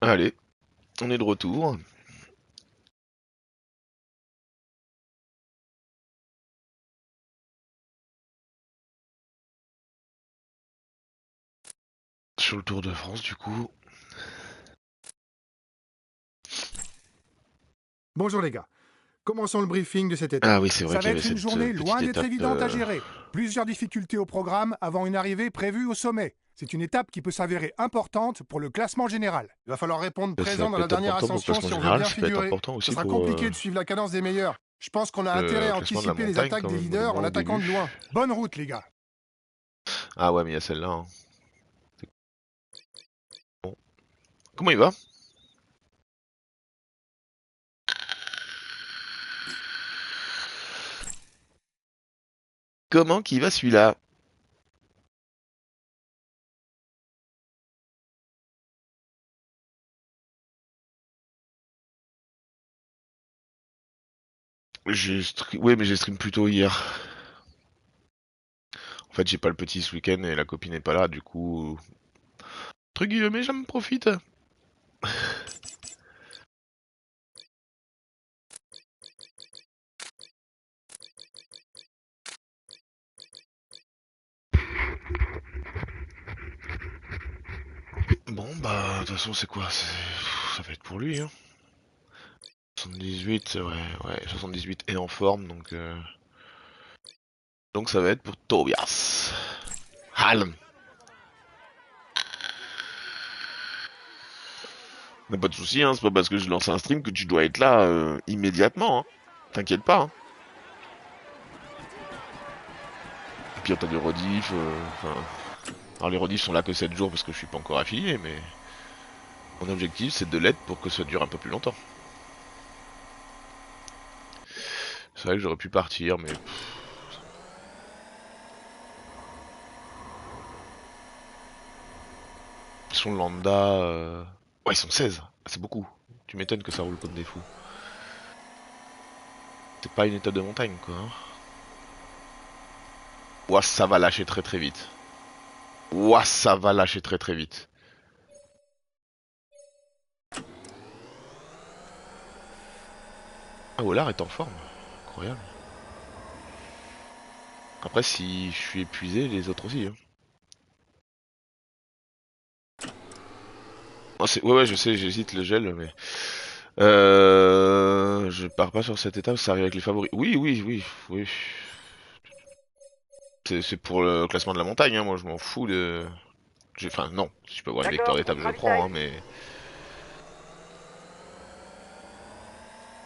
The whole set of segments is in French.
Allez, on est de retour. Sur le Tour de France, du coup. Bonjour les gars. Commençons le briefing de cette Ah étape. oui, c'est vrai Ça qu'il va y avait être une cette journée petite loin d'être étape. évidente à gérer. Plusieurs difficultés au programme avant une arrivée prévue au sommet. C'est une étape qui peut s'avérer importante pour le classement général. Il va falloir répondre Ça présent dans peut la être dernière important pour le ascension classement si on veut général, bien ça peut être figurer. important Ce aussi sera pour compliqué de suivre la cadence des meilleurs. Je pense qu'on a intérêt le à classement de la anticiper les montagne, attaques quand des même, leaders en au attaquant de début. loin. Bonne route les gars. Ah ouais, mais il y a celle-là, hein. Bon. Comment il va? Comment qu'il va celui-là? Ouais, mais j'ai stream plutôt hier. En fait, j'ai pas le petit ce week-end et la copine n'est pas là, du coup... Truc guillemets, j'en profite. Bon, bah, de toute façon, c'est quoi? Ça va être pour lui, hein. 78, ouais, 78 est en forme, donc ça va être pour Tobias. Halm. N'a pas de soucis, hein, c'est pas parce que je lance un stream que tu dois être là immédiatement, hein. T'inquiète pas, hein. Et puis t'as des rediffs, alors les rediffs sont là que 7 jours parce que je suis pas encore affilié, mais mon objectif c'est de l'être pour que ça dure un peu plus longtemps. C'est vrai que j'aurais pu partir, mais... Ils sont lambda... Ouais, ils sont 16, c'est beaucoup. Tu m'étonnes que ça roule comme des fous. C'est pas une étape de montagne, quoi, hein. Ouah, ça va lâcher très très vite. Ouah, ça va lâcher très très vite. Ah, Olar est en forme. Incroyable. Après, si je suis épuisé, les autres aussi, hein. Ah, ouais, je sais, j'hésite le gel, mais... Je pars pas sur cette étape, ça arrive avec les favoris. Oui, oui, oui, oui. C'est pour le classement de la montagne, hein, moi je m'en fous de... Enfin, non, si je peux avoir une victoire D'accord, d'étape, on je prends, hein, ravitaille. mais...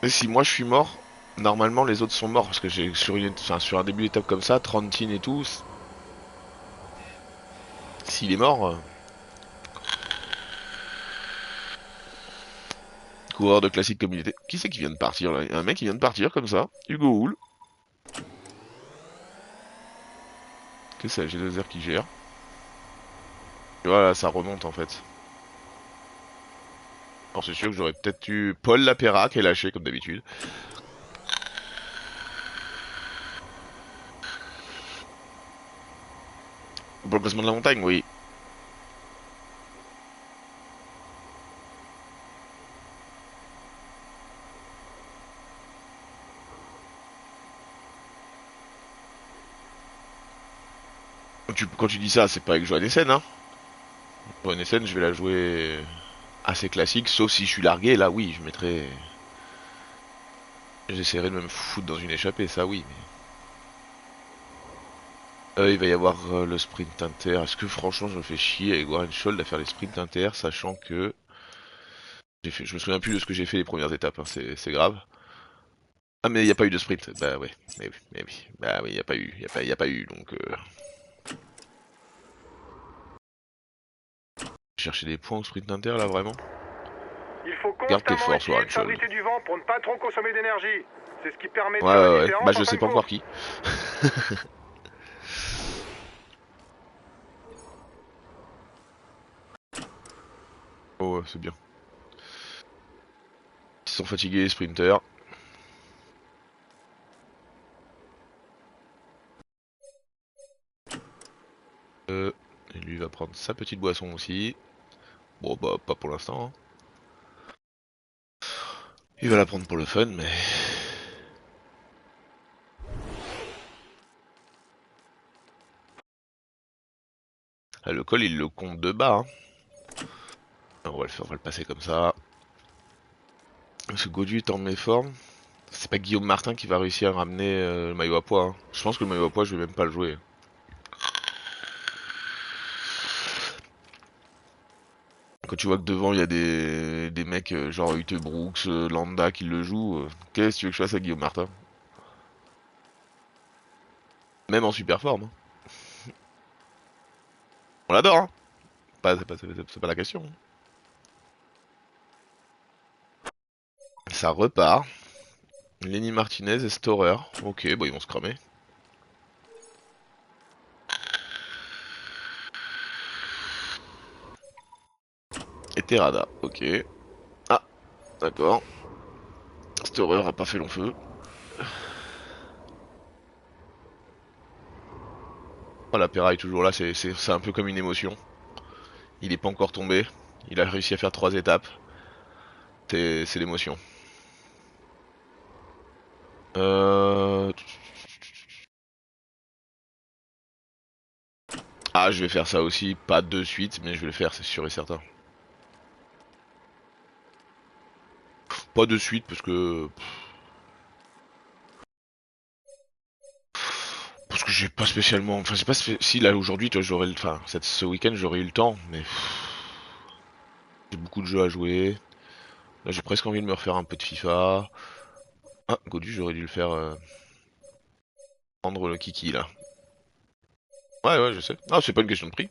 Mais si moi je suis mort, normalement les autres sont morts, parce que j'ai sur un début d'étape comme ça, 30 et tout, s'il est mort, coureur de classique comme il était. Qui c'est qui vient de partir là? Un mec qui vient de partir comme ça, Hugo Hull. Que c'est G2R qui gère. Et voilà, ça remonte en fait. Alors c'est sûr que j'aurais peut-être eu Paul Lapéra qui est lâché comme d'habitude. Pour le classement de la montagne, oui. Quand tu dis ça, c'est pas avec Joanne Essen, hein. Joanne Essen, je vais la jouer assez classique, sauf si je suis largué, là oui, je mettrai... J'essaierai de me foutre dans une échappée, ça oui, mais... il va y avoir le sprint inter. Est-ce que franchement je me fais chier avec Warren Scholl à faire les sprints inter, sachant que... Je me souviens plus de ce que j'ai fait les premières étapes, hein, c'est grave. Ah mais il n'y a pas eu de sprint, bah ouais, mais oui, bah oui, il n'y a pas eu, y a pas eu, donc... Chercher des points au sprint inter là, vraiment. Il faut Garde tes constamment forces, essayer Warren de Scholl. fabriquer du vent pour ne pas trop consommer d'énergie. C'est ce qui permet de Ouais, faire la ouais, ouais. Bah différence en je fin sais de pas encore course. qui. Oh ouais, c'est bien. Ils sont fatigués les sprinters. Et lui va prendre sa petite boisson aussi. Bon bah pas pour l'instant, hein. Il va la prendre pour le fun, mais... Ah, le col, il le compte de bas. Hein. On va le faire, on va le passer comme ça. Parce que Godu est en méforme. C'est pas Guillaume Martin qui va réussir à ramener le maillot à poids. Hein. Je pense que le maillot à poids, je vais même pas le jouer. Quand tu vois que devant il y a des mecs genre Ute Brooks, Landa qui le jouent, qu'est-ce que tu veux que je fasse à Guillaume Martin? Même en super forme. Hein. On l'adore, hein. C'est pas la question. Hein. Ça repart. Lenny Martinez et Storer. Ok, bon ils vont se cramer. Et Terrada, ok. Ah, d'accord. Storer a pas fait long feu. Oh, la Pera est toujours là, c'est un peu comme une émotion. Il est pas encore tombé. Il a réussi à faire 3 étapes. C'est l'émotion. Euh... Ah, je vais faire ça aussi, pas de suite, mais je vais le faire, c'est sûr et certain. Pas de suite, parce que... Parce que j'ai pas spécialement... Enfin, c'est pas si là, aujourd'hui, toi, j'aurais... Enfin, ce week-end, j'aurais eu le temps, mais... J'ai beaucoup de jeux à jouer. Là, j'ai presque envie de me refaire un peu de FIFA. Ah, Godu, j'aurais dû le faire... Prendre le kiki, là. Ouais, ouais, je sais. Ah, c'est pas une question de prix.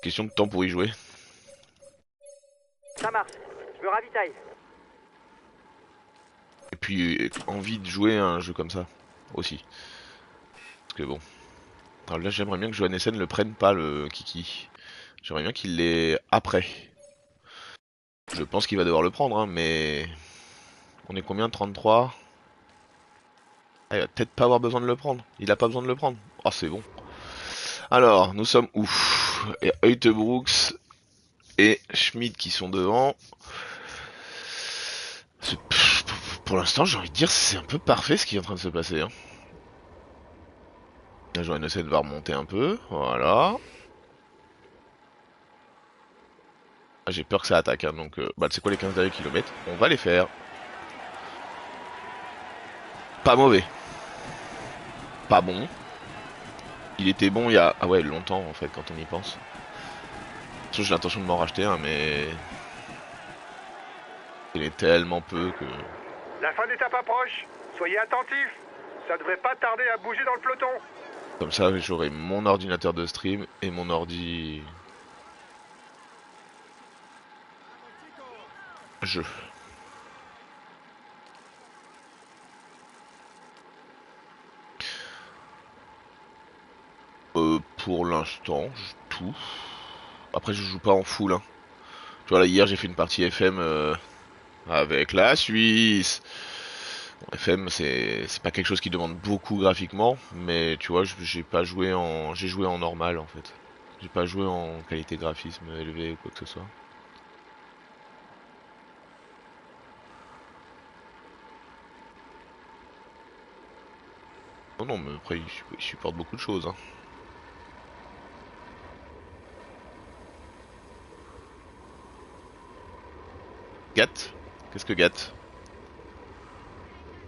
Question de temps pour y jouer. Ça marche, je me ravitaille. Et puis, envie de jouer à un jeu comme ça, aussi. Parce que bon... Alors là, j'aimerais bien que Johannessen le prenne pas, le kiki. J'aimerais bien qu'il l'ait après. Je pense qu'il va devoir le prendre, hein, mais... On est combien? 33? Ah, il va peut-être pas avoir besoin de le prendre. Il a pas besoin de le prendre. Oh, c'est bon. Alors, nous sommes où? Et Brooks et Schmidt qui sont devant. Pour l'instant, j'ai envie de dire c'est un peu parfait ce qui est en train de se passer. Hein. Là, Johannessen va remonter un peu. Voilà. Ah, j'ai peur que ça attaque, hein, donc bah, c'est quoi les 15 derniers kilomètres? On va les faire. Pas mauvais. Pas bon. Il était bon il y a... Ah ouais, longtemps en fait, quand on y pense. Sauf j'ai l'intention de m'en racheter un, mais... Il est tellement peu que... La fin d'étape approche. Soyez attentifs. Ça devrait pas tarder à bouger dans le peloton. Comme ça, j'aurai mon ordinateur de stream et mon ordi... Jeu. Pour l'instant, tout. Après, je joue pas en full. Hein. Tu vois, là, hier, j'ai fait une partie FM avec la Suisse. Bon, FM, c'est pas quelque chose qui demande beaucoup graphiquement, mais tu vois, j'ai pas joué en... J'ai joué en normal, en fait. J'ai pas joué en qualité graphisme élevée ou quoi que ce soit. Non, non, mais après, il supporte beaucoup de choses. Hein. Gat? Qu'est-ce que Gat?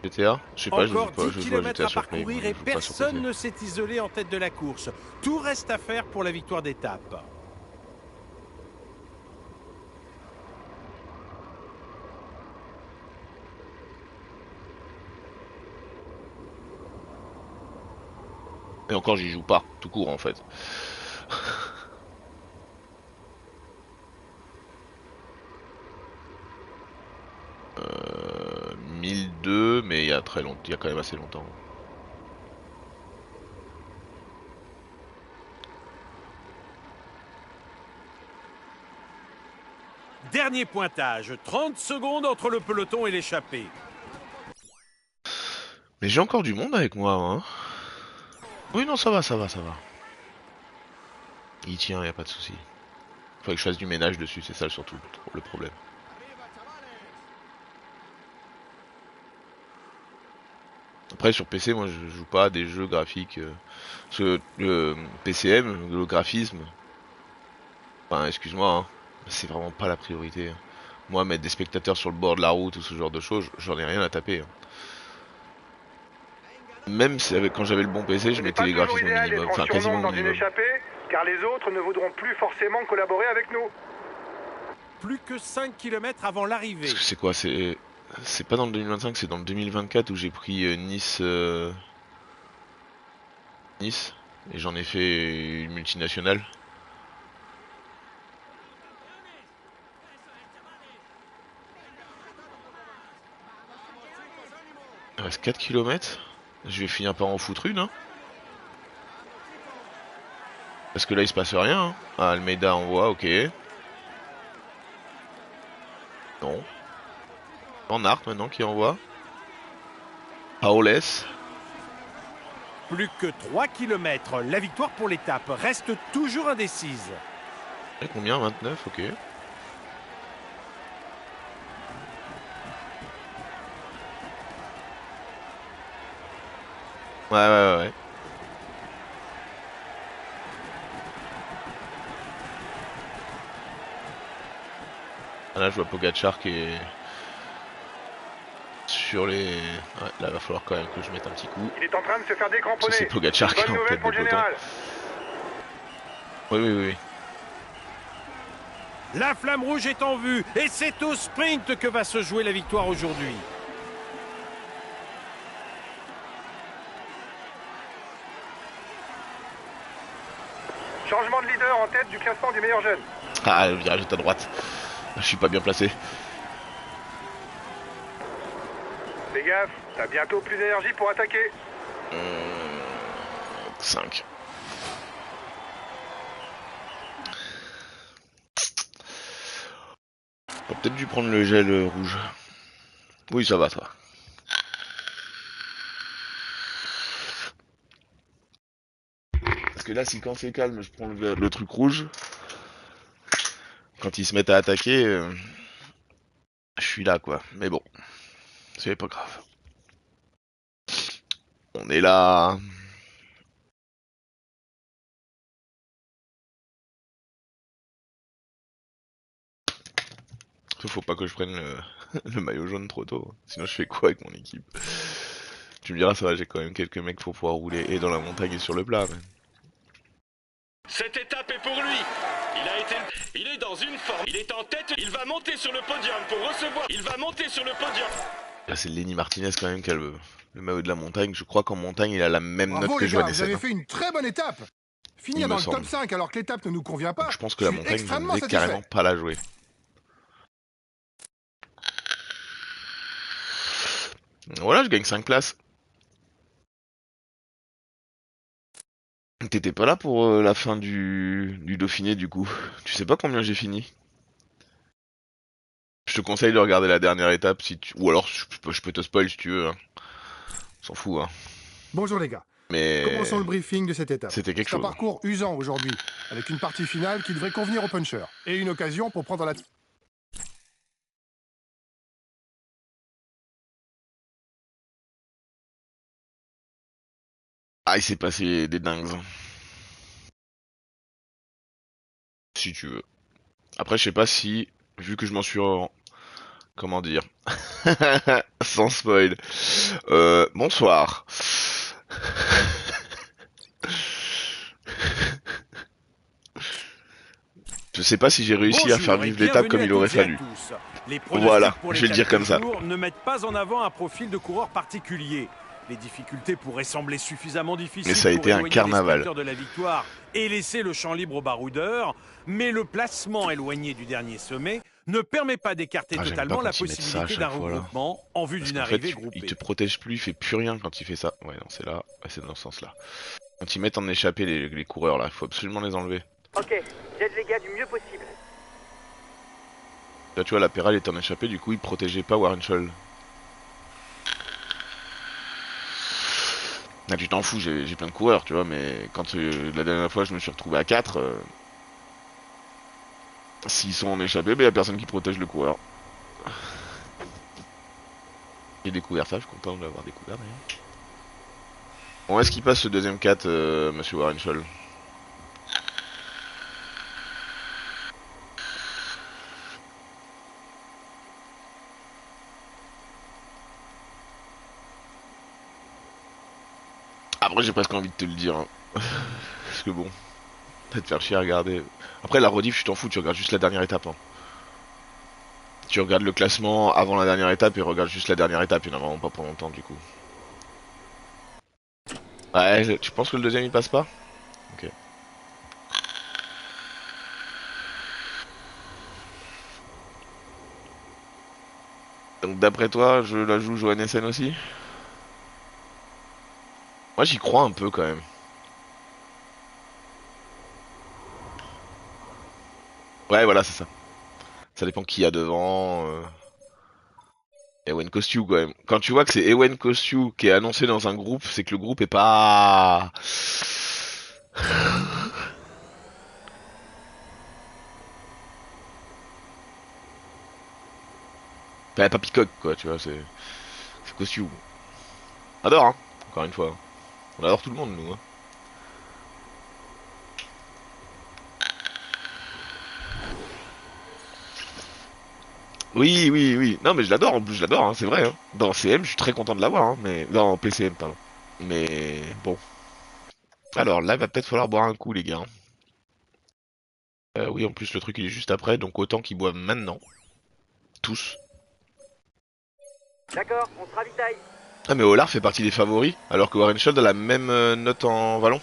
GTA? Je sais pas, Encore 10 je joue à km GTA à sur Play, parcourir moi, et je joue pas sur PC. personne ne s'est isolé en tête de la course. Tout reste à faire pour la victoire d'étape. Et encore, j'y joue pas, tout court en fait. 1002, mais il y a très longtemps, il y a quand même assez longtemps. Dernier pointage, 30 secondes entre le peloton et l'échappée. Mais j'ai encore du monde avec moi, hein. Oui, non, ça va, ça va, ça va. Il tient, y a pas de souci. Faudrait que je fasse du ménage dessus, c'est ça surtout le problème. Après sur PC, moi je joue pas à des jeux graphiques. Parce que le PCM, le graphisme, enfin excuse-moi, hein, c'est vraiment pas la priorité. Moi mettre des spectateurs sur le bord de la route ou ce genre de choses, j'en ai rien à taper. Même si quand j'avais le bon PC, je mettais les graphismes au minimum, enfin quasiment au dans une minimum. échappée, car les autres ne voudront plus forcément collaborer avec nous. Plus que 5 km avant l'arrivée. Parce que c'est quoi? C'est pas dans le 2025, c'est dans le 2024 où j'ai pris Nice. Nice. Et j'en ai fait une multinationale. Il reste 4 km. Je vais finir par en foutre une. Hein. Parce que là il se passe rien. Hein. Ah, Almeida envoie, ok. Non. En Art maintenant qui envoie. Paoles. Plus que 3 km, la victoire pour l'étape reste toujours indécise. Et combien? 29, ok. Ouais. Ah, là je vois Pogacar qui est sur les... Ouais, là va falloir quand même que je mette un petit coup. Il est en train de se faire décramponner. Parce que c'est Pogacar qui est Bonne en nouvelle tête pour du le peloton. général. Oui. La flamme rouge est en vue et c'est au sprint que va se jouer la victoire aujourd'hui. Changement de leader en tête du classement des meilleurs jeunes. Ah, le virage est à droite. Je suis pas bien placé. Fais gaffe, t'as bientôt plus d'énergie pour attaquer. 5. On peut-être dû prendre le gel rouge. Oui, ça va, toi. Parce que là, si quand c'est calme, je prends le truc rouge. Quand ils se mettent à attaquer, je suis là, quoi. Mais bon, c'est pas grave. On est là. Faut pas que je prenne le maillot jaune trop tôt. Sinon, je fais quoi avec mon équipe? Tu me diras, ça va, j'ai quand même quelques mecs pour pouvoir rouler et dans la montagne et sur le plat. Mais... Cette étape est pour lui. Il est dans une forme. Il est en tête. Il va monter sur le podium pour recevoir. Il va monter sur le podium. Là, c'est Lenny Martinez quand même qui a le maillot de la montagne. Je crois qu'en montagne, il a la même Bravo note que les gars, vous Johannessen. avez fait une très bonne étape. Finir Il dans me le semble. top 5 alors que l'étape ne nous convient pas. Donc, je pense que la suis montagne, je extrêmement ne vais satisfait. carrément pas la jouer. Voilà, je gagne 5 places. T'étais pas là pour la fin du Dauphiné du coup. Tu sais pas combien j'ai fini? Je te conseille de regarder la dernière étape si tu... Ou alors je peux te spoil si tu veux. Hein. On s'en fout hein. Bonjour les gars. Mais... Commençons le briefing de cette étape. C'était quelque C'est un chose. parcours usant aujourd'hui, avec une partie finale qui devrait convenir aux punchers. Et une occasion pour prendre la... Ah, il s'est passé des dingues. Si tu veux. Après, je sais pas si, vu que je m'en suis... Comment dire? Sans spoil. Bonsoir. Je sais pas si j'ai réussi à faire vivre l'étape comme il aurait fallu. Voilà, je vais le dire comme ça. Ne mettent pas en avant un profil de coureur particulier. Les difficultés pourraient sembler suffisamment difficiles mais ça a pour été un éloigner carnaval. les sprinteurs de la victoire et laisser le champ libre aux baroudeurs, mais le placement éloigné du dernier sommet ne permet pas d'écarter totalement la possibilité d'un regroupement en vue d'une arrivée groupée. Il te protège plus, il fait plus rien quand il fait ça. Ouais, non, c'est là, c'est dans ce sens-là. Quand ils mettent en échappée les coureurs là, il faut absolument les enlever. Ok, j'aide les gars du mieux possible. Là, tu vois, la Péral est en échappée, du coup, il protégeait pas Warren Scholl. Là, tu t'en fous, j'ai plein de coureurs, tu vois, mais quand la dernière fois je me suis retrouvé à 4, s'ils sont en échappée, il y a personne qui protège le coureur. J'ai découvert ça, je suis content de l'avoir découvert d'ailleurs. Bon, est-ce qu'il passe ce deuxième 4, monsieur Warren Scholl? Après, j'ai presque envie de te le dire. Hein. Parce que bon, peut-être faire chier à regarder. Après, la rediff, tu t'en fous, tu regardes juste la dernière étape. Hein. Tu regardes le classement avant la dernière étape et regarde juste la dernière étape. Il n'y en a vraiment pas pour longtemps, du coup. Ouais, tu penses que le deuxième il passe pas? Ok. Donc d'après toi, je la joue Johannessen aussi? Moi j'y crois un peu quand même. Ouais voilà c'est ça. Ça dépend qui y a devant. Ewen Kostiou quand même. Quand tu vois que c'est Ewen Kostiou qui est annoncé dans un groupe, c'est que le groupe est pas... Pas Picoque quoi, tu vois, c'est Kostiou. On adore hein, encore une fois. On adore tout le monde nous hein. Oui, oui, oui. Non mais je l'adore, en plus je l'adore, hein, c'est vrai. Hein. Dans CM, je suis très content de l'avoir, hein, mais... Dans PCM, pardon. Mais bon. Alors là, il va peut-être falloir boire un coup les gars. Oui, en plus le truc il est juste après, donc autant qu'ils boivent maintenant. Tous. D'accord, on se ravitaille. Ah mais Olar fait partie des favoris, alors que Warren Scholl a la même note en vallon.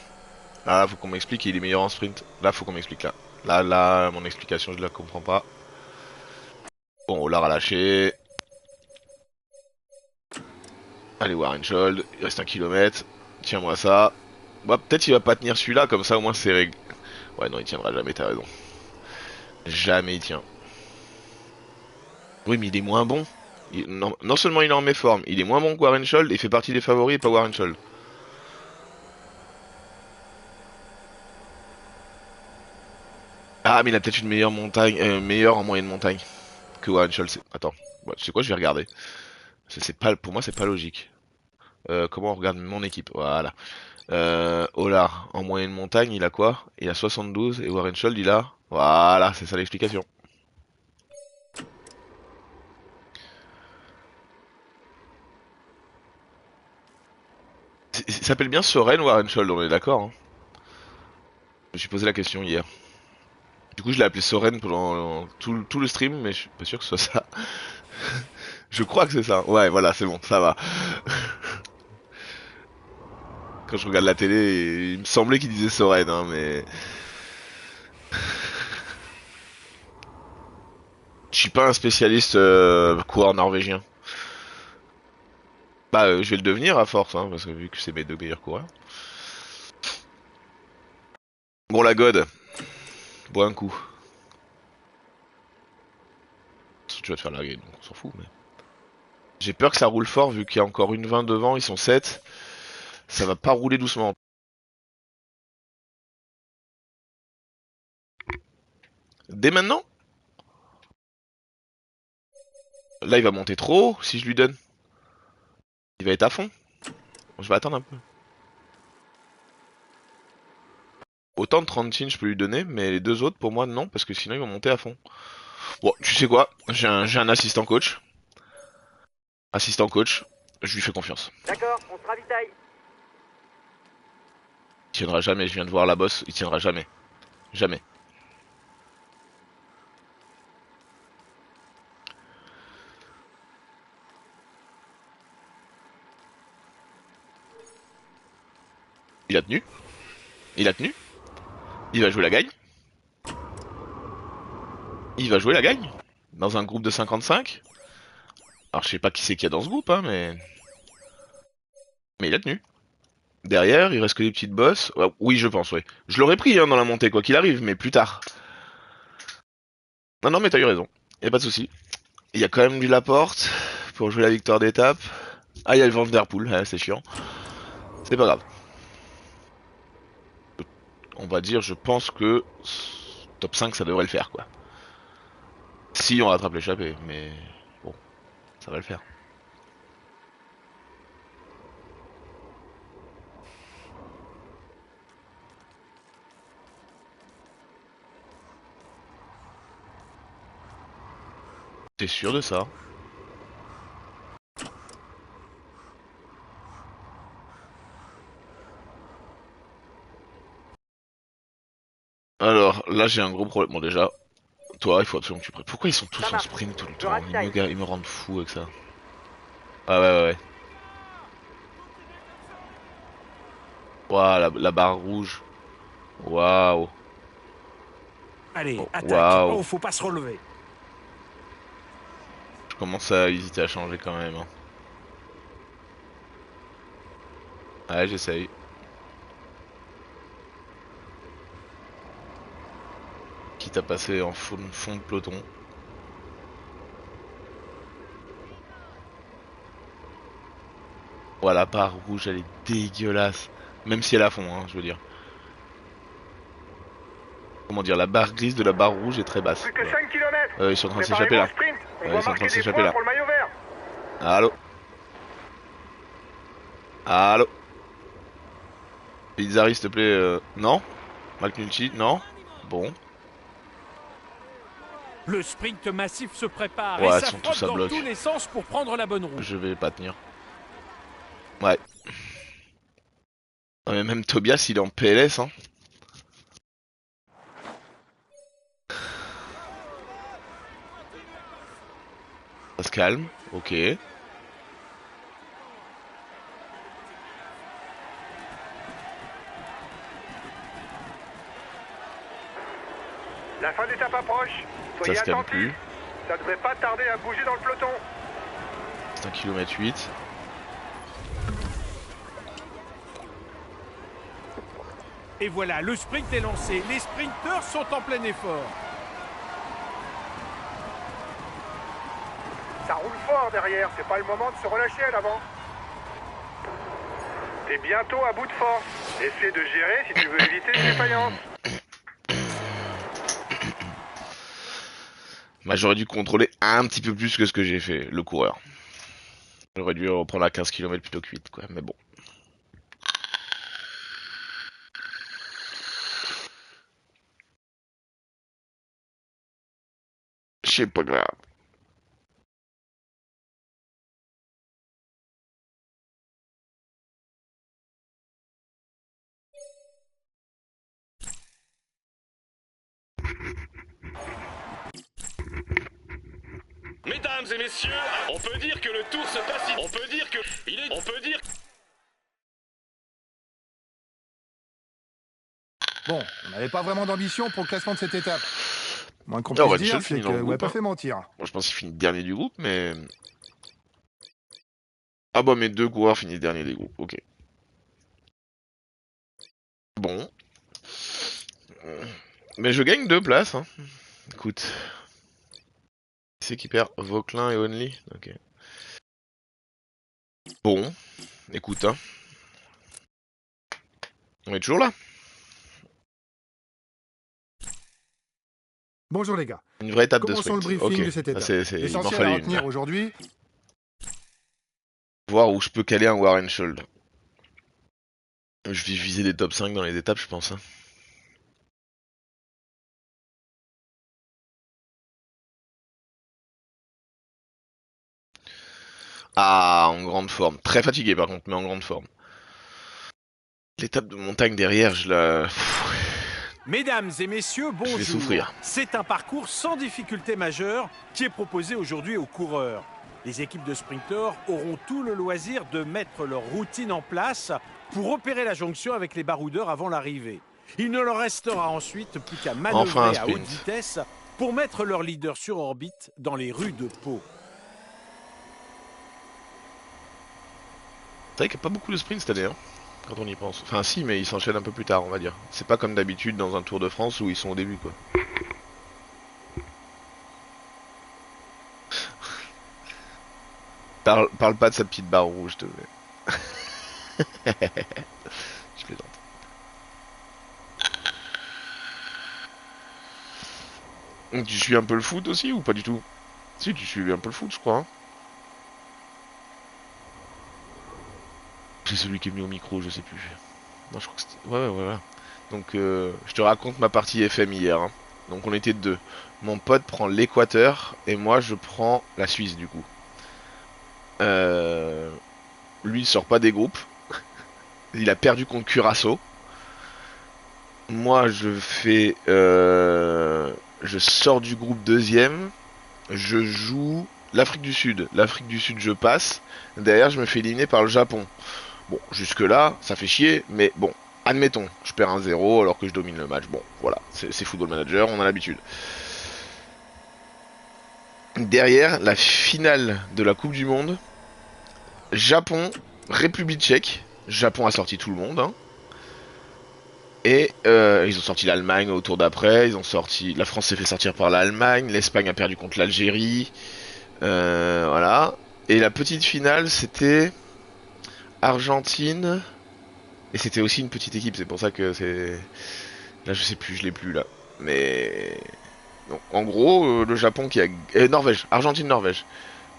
Ah là, faut qu'on m'explique, il est meilleur en sprint. Là, faut qu'on m'explique là. Là, mon explication, je la comprends pas. Bon, Olar a lâché. Allez, Warren Scholl, il reste 1 km. Tiens-moi ça. Bah, peut-être il va pas tenir celui-là, comme ça au moins c'est réglé. Ouais, non, il tiendra jamais, t'as raison. Jamais il tient. Oui, mais il est moins bon. Non seulement il est en méforme, il est moins bon que Warren Scholl et fait partie des favoris et pas Warren Scholl. Ah, mais il a peut-être une meilleure montagne, meilleure en moyenne montagne que Warren Scholl. Attends, ouais, tu sais quoi, je vais regarder. C'est pas, pour moi, c'est pas logique. Comment on regarde mon équipe? Voilà. Olar, en moyenne montagne, il a quoi? Il a 72 et Warren Scholl, il a... Voilà, c'est ça l'explication. Il s'appelle bien Soren Warren Scholl, on est d'accord hein. Je me suis posé la question hier. Du coup, je l'ai appelé Soren pendant tout le stream, mais je suis pas sûr que ce soit ça. Je crois que c'est ça. Ouais, voilà, c'est bon, ça va. Quand je regarde la télé, il me semblait qu'il disait Soren, hein, mais... Je suis pas un spécialiste coureur norvégien. Bah, je vais le devenir à force, hein, parce que vu que c'est mes 2 meilleurs coureurs. Bon, la God, bois un coup. Tu vas te faire larguer, donc on s'en fout, mais... J'ai peur que ça roule fort, vu qu'il y a encore une 20 devant, ils sont 7. Ça va pas rouler doucement. Dès maintenant? Là, il va monter trop haut, si je lui donne. Il va être à fond. Je vais attendre un peu. Autant de 30 je peux lui donner, mais les 2 autres, pour moi, non, parce que sinon, ils vont monter à fond. Bon, tu sais quoi? J'ai un assistant coach. Assistant coach, je lui fais confiance. D'accord, on se ravitaille. Il tiendra jamais, je viens de voir la bosse, il tiendra jamais. Jamais. Il a tenu. Il a tenu. Il va jouer la gagne. Il va jouer la gagne. Dans un groupe de 55. Alors je sais pas qui c'est qu'il y a dans ce groupe, hein, mais... Mais il a tenu. Derrière, il reste que des petites bosses. Ouais, oui, je pense, oui. Je l'aurais pris hein, dans la montée, quoi qu'il arrive, mais plus tard. Non, non, mais t'as eu raison. Y a pas de souci. Il y a quand même du Laporte pour jouer la victoire d'étape. Ah, il y a le Van Der Poel, ouais, c'est chiant. C'est pas grave. On va dire, je pense que top 5 ça devrait le faire, quoi. Si on rattrape l'échappée, mais bon, ça va le faire. T'es sûr de ça? Alors, là j'ai un gros problème. Bon déjà, toi il faut absolument que tu prennes. Pourquoi ils sont tous en sprint tout le temps? Ils me rendent fou avec ça. Ah ouais. Ouah, la barre rouge. Waouh. Allez, attaque. Waouh. Oh, faut pas se relever. Je commence à hésiter à changer quand même. Hein. Ouais, j'essaye. Quitte à passer en fond de peloton. Voilà, la barre rouge, elle est dégueulasse. Même si elle est à fond, hein, je veux dire. Comment dire, la barre grise de la barre rouge est très basse. Plus que 5 km. Ils sont en train de s'échapper là. Ils sont en train de s'échapper là. Pour le maillot vert. Allô? Allô? Pizzari, s'il te plaît, non? McNulty, non? Bon. Le sprint massif se prépare Ouais, et ça frotte dans tous les sens pour prendre la bonne route. Je vais pas tenir. Ouais. Non, mais même Tobias, il est en PLS, hein. Ça se calme, ok. La fin d'étape approche. Soyez attentifs. Ça devrait pas tarder à bouger dans le peloton. C'est 1 km 8. Et voilà, le sprint est lancé. Les sprinteurs sont en plein effort. Ça roule fort derrière, c'est pas le moment de se relâcher à l'avant. T'es bientôt à bout de force. Essaie de gérer si tu veux éviter une défaillance. Bah, j'aurais dû contrôler un petit peu plus que ce que j'ai fait, le coureur. J'aurais dû reprendre à 15 km plutôt que 8, quoi, mais bon. C'est pas grave. Mesdames et messieurs, on peut dire que le tour se passe. On peut dire que on peut dire. Bon, on n'avait pas vraiment d'ambition pour le classement de cette étape. Moins qu'on puisse dire, c'est que vous n'avez pas fait mentir. Moi, je pense qu'il finit dernier du groupe, mais... Ah bah, mes deux coureurs finissent dernier des groupes, ok. Bon. Mais je gagne 2 places, hein. Écoute. Qui c'est qui perd? Vauclin et Only? Ok. Bon. Écoute, hein. On est toujours là. Bonjour les gars. Une vraie étape de sprint. sprint. Le briefing de cette étape. L'essentiel à retenir aujourd'hui. Voir où je peux caler un Warren Scholl. Je vais viser des top 5 dans les étapes, je pense. Hein. Ah, en grande forme. Très fatigué par contre, mais en grande forme. L'étape de montagne derrière, je la... Mesdames et messieurs, bonjour. Je vais souffrir. C'est un parcours sans difficulté majeure qui est proposé aujourd'hui aux coureurs. Les équipes de sprinteurs auront tout le loisir de mettre leur routine en place pour opérer la jonction avec les baroudeurs avant l'arrivée. Il ne leur restera ensuite plus qu'à manœuvrer à haute vitesse pour mettre leur leader sur orbite dans les rues de Pau. C'est vrai qu'il n'y a pas beaucoup de sprints cette année, hein, quand on y pense. Enfin si, mais ils s'enchaînent un peu plus tard, on va dire. C'est pas comme d'habitude dans un Tour de France où ils sont au début, quoi. Parle pas de sa petite barre rouge, te plaît. Je plaisante. Tu suis un peu le foot aussi ou pas du tout? Si, tu suis un peu le foot, je crois. Hein. C'est celui qui est mis au micro, je sais plus. Non, je crois que c'était... Ouais. Donc, je te raconte ma partie FM hier. Hein. Donc on était deux. Mon pote prend l'Équateur et moi je prends la Suisse du coup. Lui il sort pas des groupes. Il a perdu contre Curaçao. Moi je fais... je sors du groupe deuxième. Je joue l'Afrique du Sud. L'Afrique du Sud je passe. Derrière je me fais éliminer par le Japon. Bon, jusque là, ça fait chier, mais bon, admettons, je perds 1-0 alors que je domine le match. Bon, voilà, c'est Football Manager, on a l'habitude. Derrière, la finale de la Coupe du Monde, Japon, République tchèque. Japon a sorti tout le monde, hein. Et ils ont sorti l'Allemagne au tour d'après, ils ont sorti... La France s'est fait sortir par l'Allemagne, l'Espagne a perdu contre l'Algérie, voilà. Et la petite finale, c'était... Argentine, et c'était aussi une petite équipe, c'est pour ça que c'est... Là je sais plus, je l'ai plus là. Mais... Donc, en gros, le Japon qui a... Norvège, Argentine-Norvège.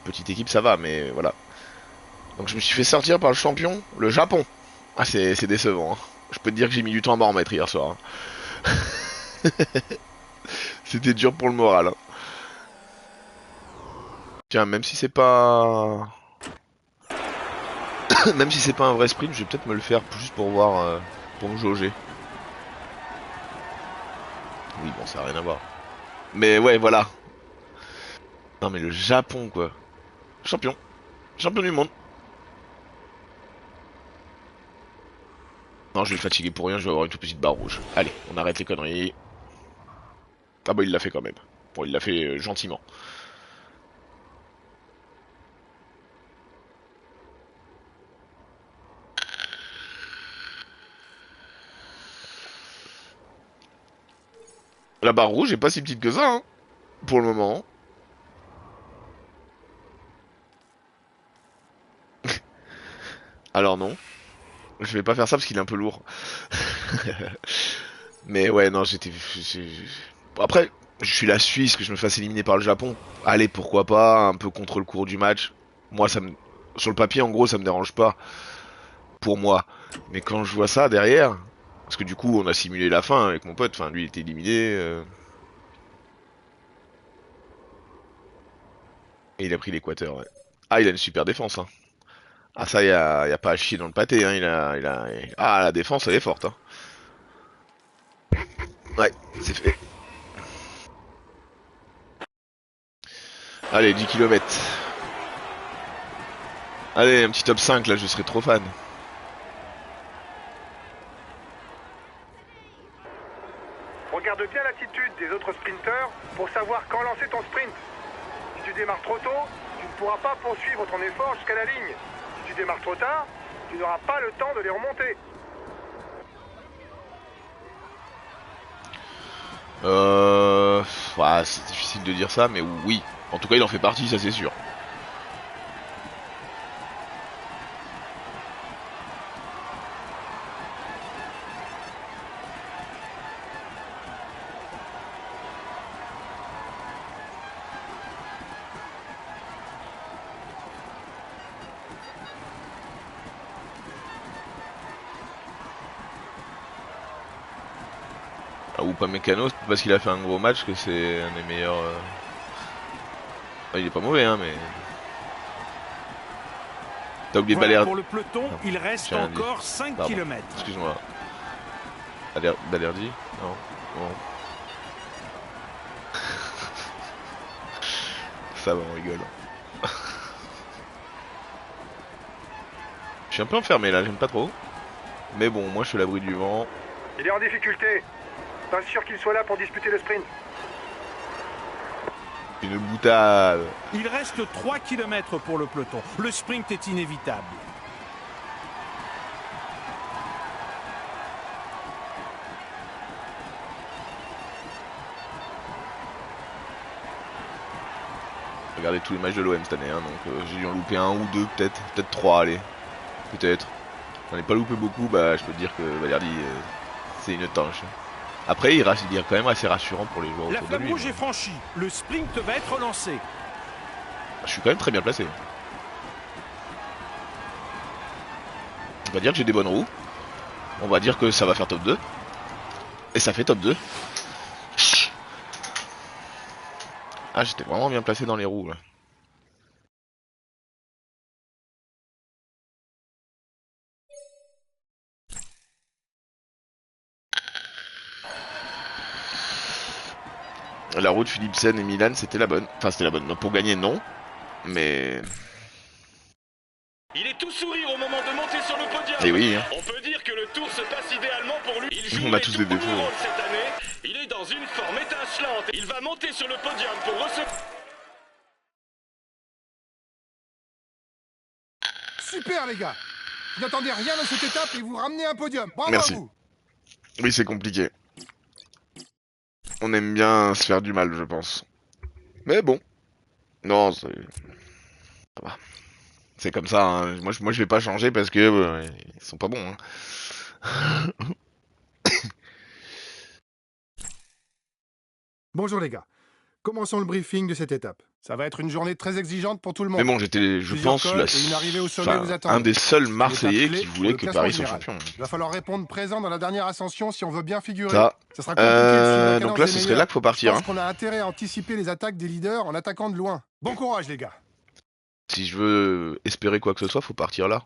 Petite équipe ça va, mais voilà. Donc je me suis fait sortir par le champion, le Japon. Ah c'est décevant, hein. Je peux te dire que j'ai mis du temps à m'en remettre hier soir, hein. C'était dur pour le moral, hein. Tiens, même si c'est pas... Même si c'est pas un vrai sprint, je vais peut-être me le faire juste pour voir, pour me jauger. Oui, bon, ça a rien à voir. Mais ouais, voilà. Non, mais le Japon, quoi. Champion. Champion du monde. Non, je vais le fatiguer pour rien, je vais avoir une toute petite barre rouge. Allez, on arrête les conneries. Ah bah, il l'a fait quand même. Bon, il l'a fait gentiment. La barre rouge est pas si petite que ça, hein, pour le moment. Alors non. Je vais pas faire ça parce qu'il est un peu lourd. Mais ouais, non, Après, je suis la Suisse, que je me fasse éliminer par le Japon. Allez, pourquoi pas, un peu contre le cours du match. Moi, ça me... Sur le papier, en gros, ça me dérange pas. Pour moi. Mais quand je vois ça derrière... Parce que du coup, on a simulé la fin avec mon pote. Enfin, lui, il était éliminé. Et il a pris l'Équateur, ouais. Ah, il a une super défense, hein. Ah, ça, y a pas à chier dans le pâté, hein. Ah, la défense, elle est forte, hein. Ouais, c'est fait. Allez, 10 km. Allez, un petit top 5, là, je serais trop fan. Regarde bien l'attitude des autres sprinteurs pour savoir quand lancer ton sprint. Si tu démarres trop tôt, tu ne pourras pas poursuivre ton effort jusqu'à la ligne. Si tu démarres trop tard, tu n'auras pas le temps de les remonter. Ouais, c'est difficile de dire ça, mais oui. En tout cas, il en fait partie, ça c'est sûr. Ou pas Mécano, c'est parce qu'il a fait un gros match que c'est un des meilleurs. Ah, il est pas mauvais, hein, mais. T'as oublié Voilà, Balerdi. pour le peloton, Non, il reste j'ai rien dit. encore 5 Pardon. km. Excuse-moi. Balerdi. Non. Non. Ça va, on rigole. Je suis un peu enfermé là, j'aime pas trop. Mais bon, moi je suis à l'abri du vent. Il est en difficulté. Pas sûr qu'il soit là pour disputer le sprint. Une boutade. Il reste 3 km pour le peloton. Le sprint est inévitable. Regardez tous les matchs de l'OM cette année, hein, donc j'ai dû en louper un ou deux, peut-être trois, allez. Peut-être. J'en ai pas loupé beaucoup, bah je peux te dire que Balerdi, c'est une tanche. Après, il est quand même assez rassurant pour les joueurs La autour de flamme lui. rouge est franchie. Le sprint va être lancé. Je suis quand même très bien placé. On va dire que j'ai des bonnes roues. On va dire que ça va faire top 2. Et ça fait top 2. Ah, j'étais vraiment bien placé dans les roues, là. La route Philipsen et Milan, c'était la bonne. Enfin, c'était la bonne. Pour gagner, non. Mais... Il est tout sourire au moment de monter sur le podium. Et oui, hein. On peut dire que le tour se passe idéalement pour lui. Il joue On a les tous tout des premiers défauts. rôles cette année. Il est dans une forme étincelante. Il va monter sur le podium pour recevoir... Super, les gars. Je n'attendais rien de cette étape et vous ramenez un podium. Bravo Merci. à vous. Oui, c'est compliqué. On aime bien se faire du mal, je pense. Mais bon. Non, ça va. C'est comme ça, hein. Moi, je vais pas changer parce que ils sont pas bons, hein. Bonjour, les gars. Commençons le briefing de cette étape. Ça va être une journée très exigeante pour tout le monde. Mais bon, j'étais, je Plusieurs pense, cols et une arrivée au sommet vous attendent. un des seuls C'est une Marseillais étape clé qui pour voulait le que classement Paris soit général. champion. Il va falloir répondre présent dans la dernière ascension si on veut bien figurer. Ça. sera compliqué de suivre la cadence Donc là, des ce serait meilleurs. là qu'il faut Je partir, pense hein. qu'on a intérêt à anticiper les attaques des leaders en attaquant de loin. Bon courage, les gars. Si je veux espérer quoi que ce soit, faut partir là.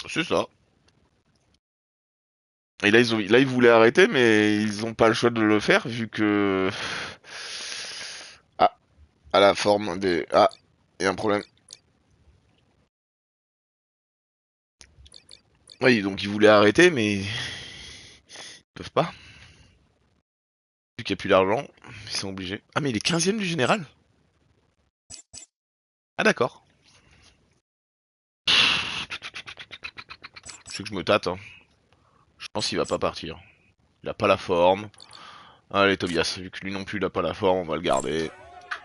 C'est ça. Et là, ils voulaient arrêter, mais ils ont pas le choix de le faire vu que ah, à la forme des il y a un problème. Oui, donc ils voulaient arrêter, mais ils peuvent pas. Vu qu'il n'y a plus d'argent, ils sont obligés. Ah, mais il est 15ème du général. Ah, d'accord. Je sais que je me tâte, hein. Je pense qu'il va pas partir. Il a pas la forme. Allez, Tobias, vu que lui non plus il a pas la forme, on va le garder.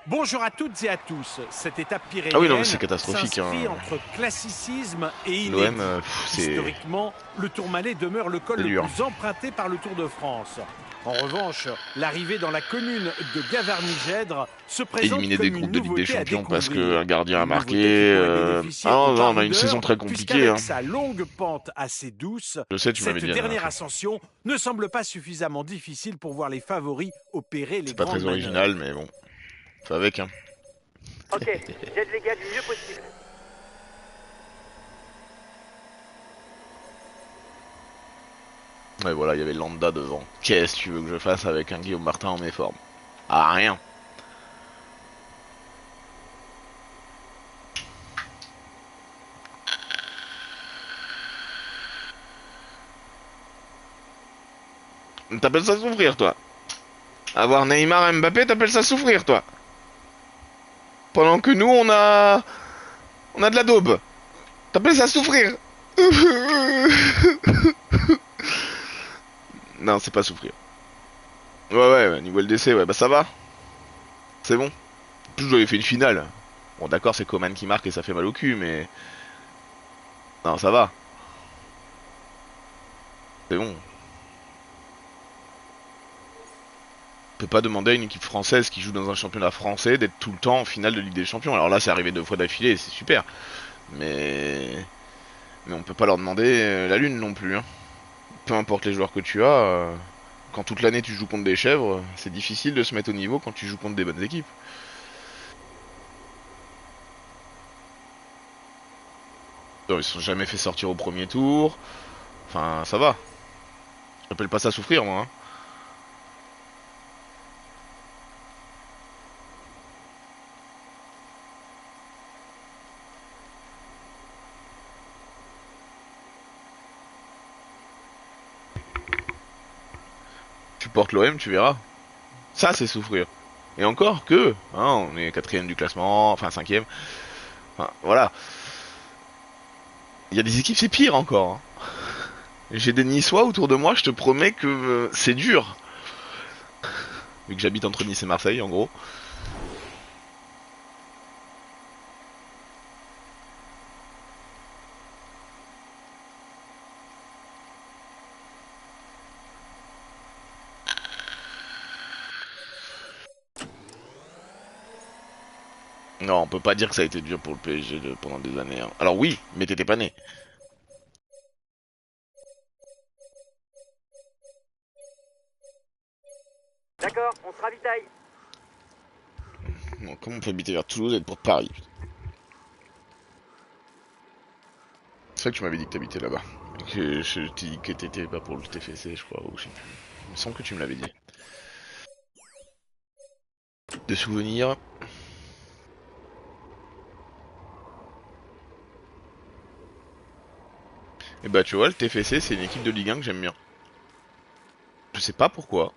Bonjour à toutes et à tous. Cette étape Ah oui, non, pyrénéenne mais c'est catastrophique, s'inscrit hein. entre classicisme et L'OM, inédit. c'est Historiquement, le Tourmalet demeure le col C'est le dur. plus emprunté par le Tour de France. En revanche, l'arrivée dans la commune de Gavarnie-Gèdre se présente éliminer comme des une groupes de Ligue des nouveauté à Champions parce découvrir. qu'un gardien a Une marqué. nouveauté qui pourrait bénéficier Ah aux non, on a une baroudeurs, saison très compliquée, puisqu'avec hein. sa longue pente assez douce, Je sais, tu m'avais cette dit la dernière dernière fois. ascension ne semble pas suffisamment difficile pour voir les favoris opérer les C'est pas grandes très manœuvres. original, mais bon. Fait avec, hein. Ok, j'aide les gars du mieux possible. Ouais, voilà, il y avait Landa devant. Qu'est-ce que tu veux que je fasse avec un Guillaume Martin en méforme? Ah, rien. T'appelles ça souffrir, toi? Avoir Neymar et Mbappé, t'appelles ça souffrir, toi? Pendant que nous, on a de la daube. T'appelles ça souffrir? Non, c'est pas souffrir. Ouais, niveau LDC, ouais, bah ça va. C'est bon. En plus, j'avais fait une finale. Bon, d'accord, c'est Coman qui marque et ça fait mal au cul, mais... Non, ça va. C'est bon. On peut pas demander à une équipe française qui joue dans un championnat français d'être tout le temps en finale de Ligue des Champions. Alors là, c'est arrivé 2 fois d'affilée, c'est super. Mais... Mais on peut pas leur demander la lune non plus, hein. Peu importe les joueurs que tu as, quand toute l'année tu joues contre des chèvres, c'est difficile de se mettre au niveau quand tu joues contre des bonnes équipes. Non, ils se sont jamais fait sortir au premier tour. Enfin, ça va. J'appelle pas ça souffrir, moi, hein. Tu portes l'OM, tu verras. Ça, c'est souffrir. Et encore que, hein, on est 4ème du classement, enfin 5ème. Enfin, voilà. Il y a des équipes, c'est pire encore, hein. J'ai des Niçois autour de moi, je te promets que c'est dur. Vu que j'habite entre Nice et Marseille, en gros. Non, on peut pas dire que ça a été dur pour le PSG pendant des années. Hein. Alors oui, mais t'étais pas né. D'accord, on se ravitaille. Bon, comment on peut habiter vers Toulouse et être pour Paris? C'est vrai que tu m'avais dit que t'habitais là-bas. Et que je t'ai dit que t'étais pas pour le TFC, je crois, ou je sais plus. Il me semble que tu me l'avais dit. De souvenirs. Et bah tu vois, le TFC c'est une équipe de Ligue 1 que j'aime bien. Je sais pas pourquoi.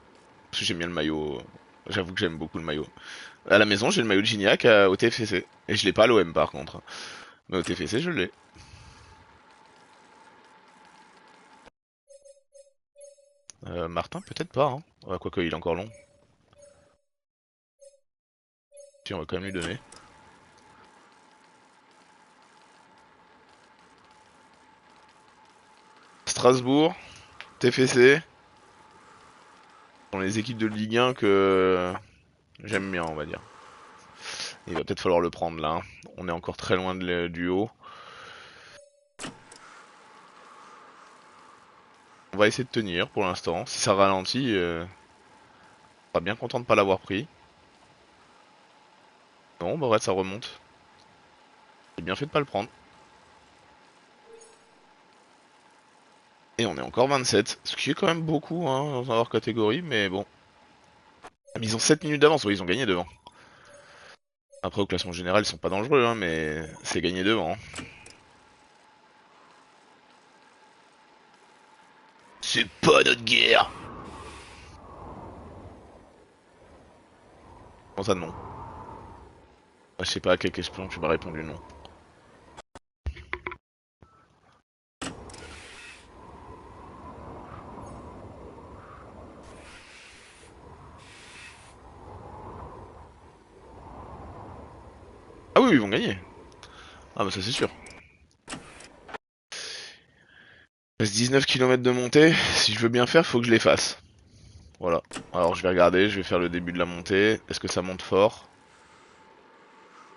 Parce que j'aime bien le maillot. J'avoue que j'aime beaucoup le maillot. À la maison j'ai le maillot de Gignac au TFC. Et je l'ai pas à l'OM par contre. Mais au TFC je l'ai. Martin peut-être pas hein. Ouais, quoique il est encore long. Si on va quand même lui donner. Strasbourg, TFC. Sont les équipes de Ligue 1 que j'aime bien on va dire. Il va peut-être falloir le prendre là. Hein. On est encore très loin du haut. On va essayer de tenir pour l'instant. Si ça ralentit, on sera bien content de pas l'avoir pris. Non, bah ouais, ça remonte. J'ai bien fait de pas le prendre. Et on est encore 27, ce qui est quand même beaucoup hein, dans leur catégorie, mais bon. Mais ils ont 7 minutes d'avance, oui, ils ont gagné devant. Après, au classement général, ils sont pas dangereux, hein, mais c'est gagné devant. Hein. C'est pas notre guerre. Comment ça, non? Je sais pas à quelle question tu m'as répondu non. Ah oui, ils vont gagner. Ah bah ça c'est sûr. Il reste 19 km de montée. Si je veux bien faire, faut que je les fasse. Voilà. Alors je vais regarder, je vais faire le début de la montée. Est-ce que ça monte fort?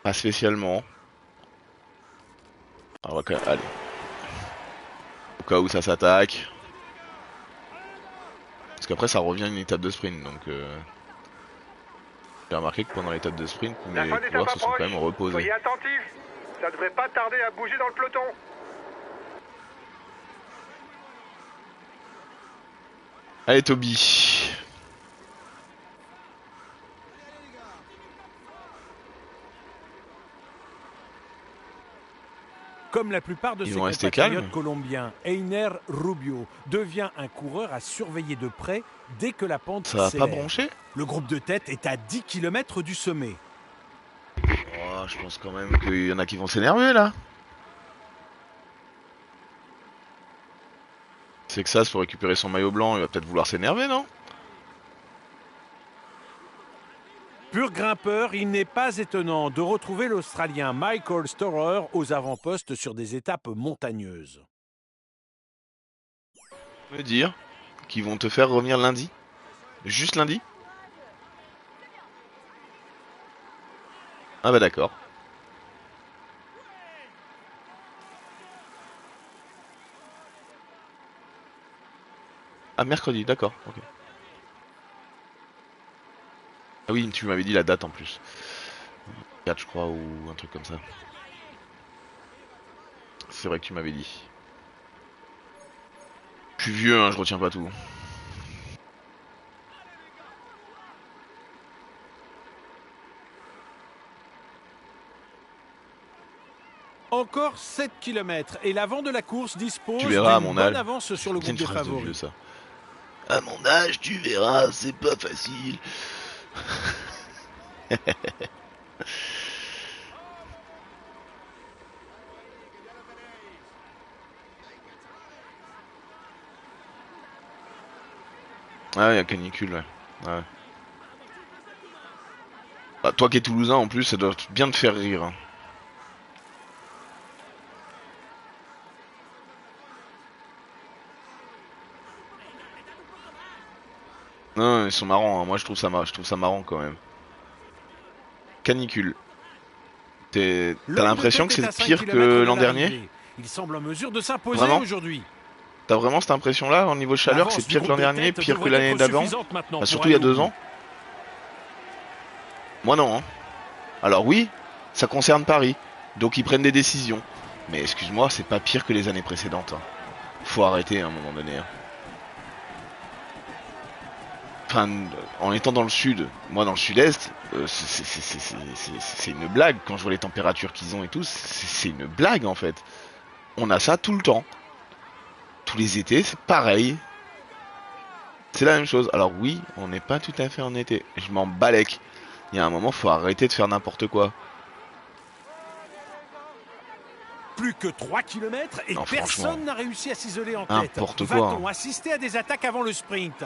Pas spécialement. Alors, allez. Au cas où ça s'attaque. Parce qu'après ça revient une étape de sprint, donc j'ai remarqué que pendant l'étape de sprint, La mes fin d'étape coureurs se sont quand approche. même reposés. Soyez attentifs. Ça devrait pas tarder à bouger dans le peloton. Allez Toby. Comme la plupart de Ils ses vont rester compatriotes calmes. colombiens, Einer Rubio devient un coureur à surveiller de près dès que la pente Ça va pas s'élève. broncher? Le groupe de tête est à 10 km du sommet. Oh, je pense quand même qu'il y en a qui vont s'énerver là. C'est que ça, pour récupérer son maillot blanc, il va peut-être vouloir s'énerver, non? Pur grimpeur, il n'est pas étonnant de retrouver l'Australien Michael Storer aux avant-postes sur des étapes montagneuses. Me dire qu'ils vont te faire revenir lundi? Juste lundi? Ah bah d'accord. Ah mercredi, d'accord, ok. Ah oui, tu m'avais dit la date en plus. 4 je crois, ou un truc comme ça. C'est vrai que tu m'avais dit. Je suis vieux, hein, je retiens pas tout. Encore 7 km et l'avant de la course dispose Tu verras à d'une mon bonne âge. avance sur le C'est groupe une des phrase de vieux, favoris. ça. À mon âge, tu verras, c'est pas facile. Ah, il y a canicule, ouais. Ouais. Bah, toi qui es toulousain en plus, ça doit bien te faire rire. Hein. Non, ils sont marrants, hein. Moi je trouve ça marrant quand même. Canicule. T'as l'impression que c'est pire que l'an dernier? Il semble en mesure de s'imposer Vraiment aujourd'hui. T'as vraiment cette impression-là, au niveau chaleur, que c'est pire que l'an dernier, pire que l'année d'avant? Bah, surtout il y a 2 ans? Moi non. Hein. Alors oui, ça concerne Paris, donc ils prennent des décisions. Mais excuse-moi, c'est pas pire que les années précédentes. Hein. Faut arrêter à un moment donné. Hein. Enfin, en étant dans le sud, moi dans le sud-est, c'est une blague. Quand je vois les températures qu'ils ont et tout, c'est une blague en fait. On a ça tout le temps. Tous les étés, c'est pareil. C'est la même chose. Alors oui, on n'est pas tout à fait en été. Je m'en balèque. Il y a un moment, faut arrêter de faire n'importe quoi. Plus que 3 km et non, personne n'a réussi à s'isoler en tête. N'importe quoi. Va-t-on assister à des attaques avant le sprint?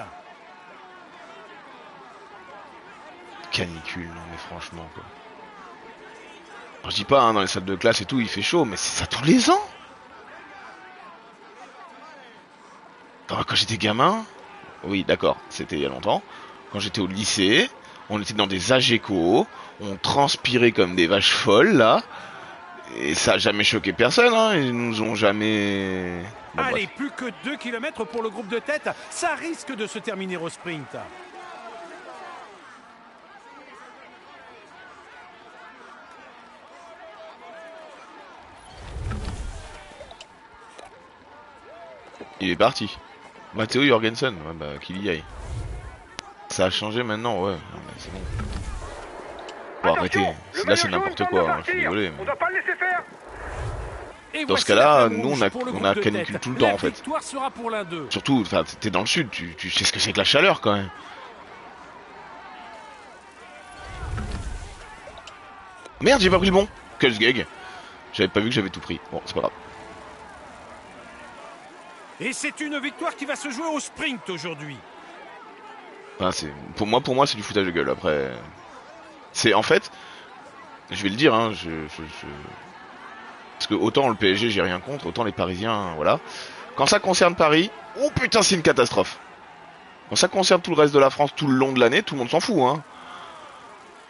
Canicule, non mais franchement quoi. Je dis pas, hein, dans les salles de classe et tout, il fait chaud, mais c'est ça tous les ans. Alors, quand j'étais gamin, oui d'accord, c'était il y a longtemps. Quand j'étais au lycée, on était dans des AGECO, on transpirait comme des vaches folles là. Et ça a jamais choqué personne, hein. Ils nous ont jamais... Bon, Allez, bref. plus que 2 km pour le groupe de tête. Ça risque de se terminer au sprint. Il est parti. Matteo Jorgensen, ouais, bah qu'il y aille. Ça a changé maintenant, ouais. Non, mais c'est bon. Faut arrêter. Là c'est n'importe quoi, hein, je suis désolé. Mais... On doit pas le laisser faire. Et dans ce voici cas-là, la flamme nous rouge on a, pour le on groupe a de canicule tête. tout le temps La en fait. victoire sera pour l'un d'eux. Surtout, enfin, t'es dans le sud, tu sais ce que c'est que la chaleur quand même. Merde, j'ai pas pris le bon. Quel gag. J'avais pas vu que j'avais tout pris. Bon, c'est pas grave. Et c'est une victoire qui va se jouer au sprint aujourd'hui. Enfin, c'est pour moi c'est du foutage de gueule. Après, c'est en fait, je vais le dire, hein, parce que autant le PSG j'ai rien contre, autant les Parisiens, voilà. Quand ça concerne Paris, oh putain c'est une catastrophe. Quand ça concerne tout le reste de la France tout le long de l'année, tout le monde s'en fout, hein.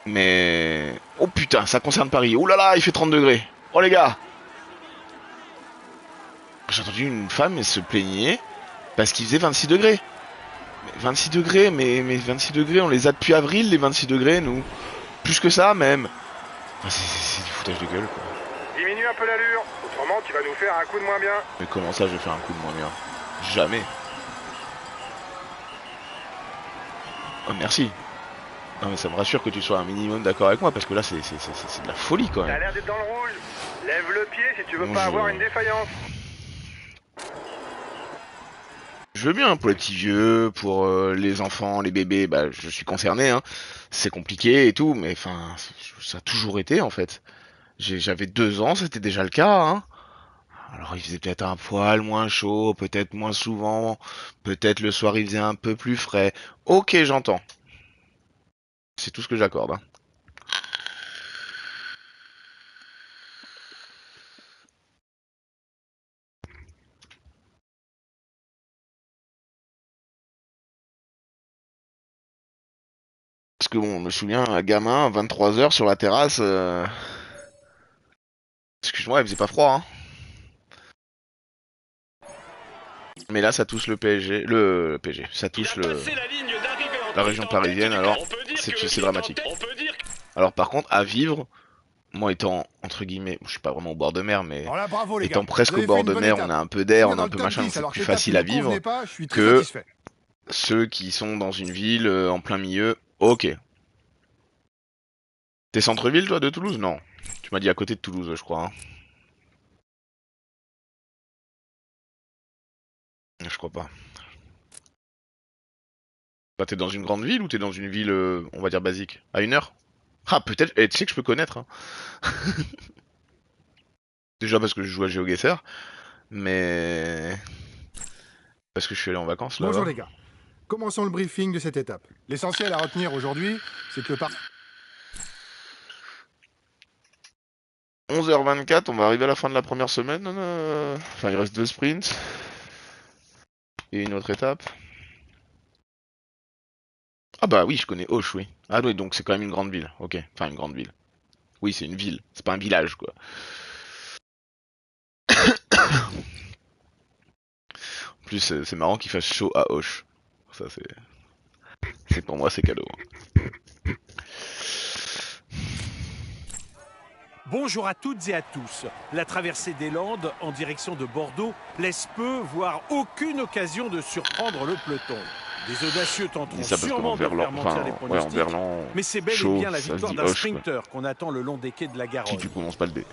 Mais oh putain, ça concerne Paris. Oh là là, il fait 30 degrés. Oh les gars. J'ai entendu une femme se plaignait parce qu'il faisait 26 degrés. Mais 26 degrés, mais 26 degrés, on les a depuis avril, les 26 degrés, nous. Plus que ça, même. Enfin, c'est du foutage de gueule, quoi. Diminue un peu l'allure, autrement tu vas nous faire un coup de moins bien. Mais comment ça, je vais faire un coup de moins bien? Jamais. Oh, merci. Non, mais ça me rassure que tu sois un minimum d'accord avec moi, parce que là, c'est de la folie, quand T'as même. l'air d'être dans le rouge. Lève le pied si tu veux pas avoir une défaillance. Je veux bien pour les petits vieux, pour les enfants, les bébés, bah je suis concerné, hein. C'est compliqué et tout, mais enfin, ça a toujours été en fait. J'avais 2 ans, c'était déjà le cas, hein. Alors il faisait peut-être un poil moins chaud, peut-être moins souvent, peut-être le soir il faisait un peu plus frais. Ok, j'entends. C'est tout ce que j'accorde, hein. Parce que bon, je me souviens, un gamin, 23 heures sur la terrasse, excuse-moi, il faisait pas froid, hein. Mais là, ça touche le PSG, le PSG, ça touche la région parisienne, alors c'est dramatique. Alors par contre, à vivre, moi étant entre guillemets, je suis pas vraiment au bord de mer, mais Alors là, bravo, les étant gars. presque Vous avez au bord fait de une bonne mer, étape. on a un peu d'air, Finir on a dans un le peu top machin, 10, donc c'est alors plus que l'étape facile ne à me vivre convenait pas, je suis très que satisfait. ceux qui sont dans une ville en plein milieu. Ok. T'es centre-ville toi de Toulouse? Non. Tu m'as dit à côté de Toulouse, je crois. Hein. Je crois pas. Bah, t'es dans une grande ville ou t'es dans une ville, on va dire basique? À 1 heure? Ah, peut-être. Et tu sais que je peux connaître. Hein. Déjà parce que je joue à GeoGuessr, mais parce que je suis allé en vacances là-bas. Bonjour les gars. Commençons le briefing de cette étape. L'essentiel à retenir aujourd'hui, c'est que le parti... 11h24, on va arriver à la fin de la première semaine. Enfin, il reste 2 sprints. Et une autre étape. Ah bah oui, je connais Auch, oui. Ah oui, donc c'est quand même une grande ville. Ok, enfin une grande ville. Oui, c'est une ville, c'est pas un village, quoi. En plus, c'est marrant qu'il fasse chaud à Auch. Ça, c'est pour moi, c'est cadeau. Bonjour à toutes et à tous. La traversée des Landes en direction de Bordeaux laisse peu, voire aucune occasion de surprendre le peloton. Des audacieux tenteront sûrement de faire mentir les pronostics, mais c'est bel et bien la victoire d'un sprinter qu'on attend le long des quais de la Garonne. Si tu prononces pas le D.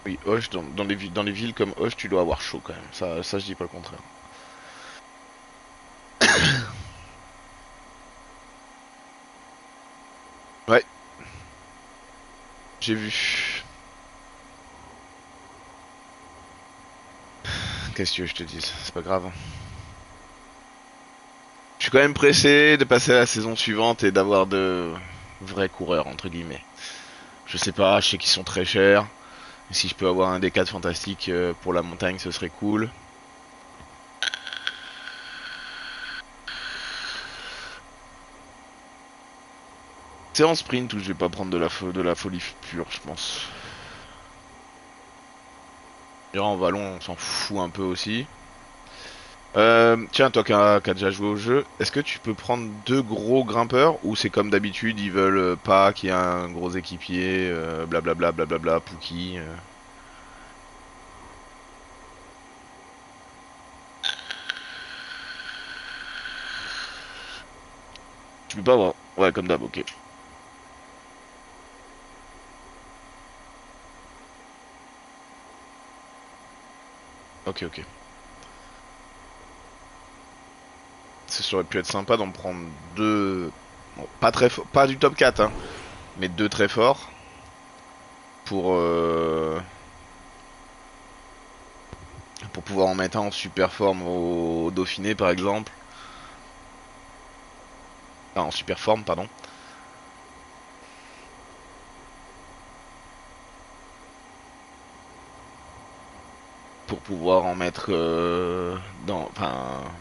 Oui, Auch, dans les villes comme Auch, tu dois avoir chaud quand même. Ça je dis pas le contraire. Ouais. J'ai vu. Qu'est-ce que tu veux que je te dise? C'est pas grave. Je suis quand même pressé de passer à la saison suivante et d'avoir de vrais coureurs, entre guillemets. Je sais pas, je sais qu'ils sont très chers. Si je peux avoir un D4 fantastique pour la montagne, ce serait cool. C'est en sprint où je vais pas prendre de la folie pure, je pense. Et en vallon, on s'en fout un peu aussi. Tiens, toi qui as déjà joué au jeu, est-ce que tu peux prendre 2 gros grimpeurs ou c'est comme d'habitude, ils veulent pas qu'il y ait un gros équipier, blablabla, blablabla, Pookie Tu peux pas avoir. Ouais, comme d'hab, ok. Ok. Ça aurait pu être sympa d'en prendre 2. Bon, pas du top 4, hein, mais 2 très forts. Pour pouvoir en mettre un en super forme au Dauphiné par exemple. Ah, en super forme, pardon. Pour pouvoir en mettre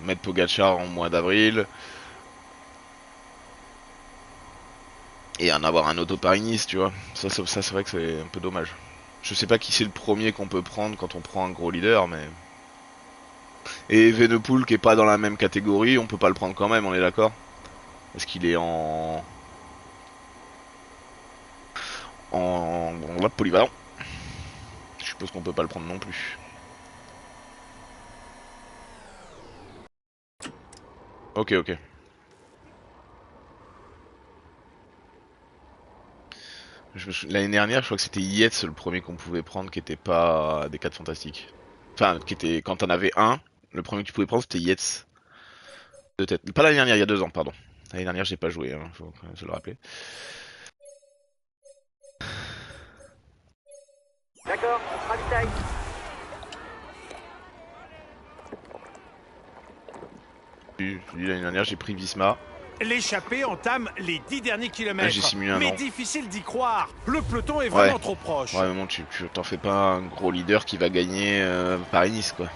mettre Pogacar en mois d'avril. Et en avoir un auto Paris-Nice, tu vois. Ça c'est vrai que c'est un peu dommage. Je sais pas qui c'est le premier qu'on peut prendre quand on prend un gros leader, mais... Et Evenepoel qui est pas dans la même catégorie, on peut pas le prendre quand même, on est d'accord? Parce qu'il est en polyvalent. Je suppose qu'on peut pas le prendre non plus. Ok. L'année dernière, je crois que c'était Yates le premier qu'on pouvait prendre qui était pas des 4 fantastiques. Enfin, qui était quand t'en avais un, le premier que tu pouvais prendre c'était Yates. De tête. Pas l'année dernière, il y a 2 ans, pardon. L'année dernière, j'ai pas joué, hein, faut se le rappeler. D'accord, on se ravitaille. Je dis l'année dernière, j'ai pris Visma. L'échappée entame les 10 derniers kilomètres. J'ai simulé un mais an. difficile d'y croire. Le peloton est vraiment trop proche. Ouais, mais bon, tu t'en fais pas un gros leader qui va gagner Paris-Nice, quoi.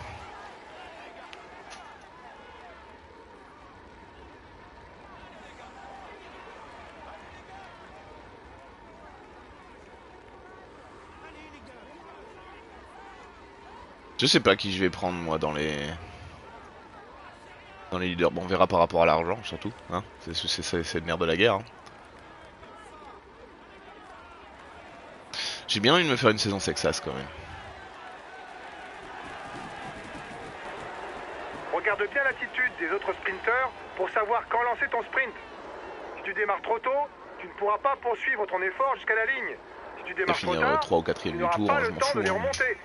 Je sais pas qui je vais prendre, moi, dans les leaders. Bon, on verra par rapport à l'argent, surtout. Hein, c'est le nerf de la guerre. Hein. J'ai bien envie de me faire une saison Sexas, quand même. Regarde bien l'attitude des autres sprinteurs pour savoir quand lancer ton sprint. Si tu démarres trop tôt, tu ne pourras pas poursuivre ton effort jusqu'à la ligne. Si tu démarres trop tard, 3 ou 4e tu du n'auras tour, pas je le m'en temps fous. de les remonter.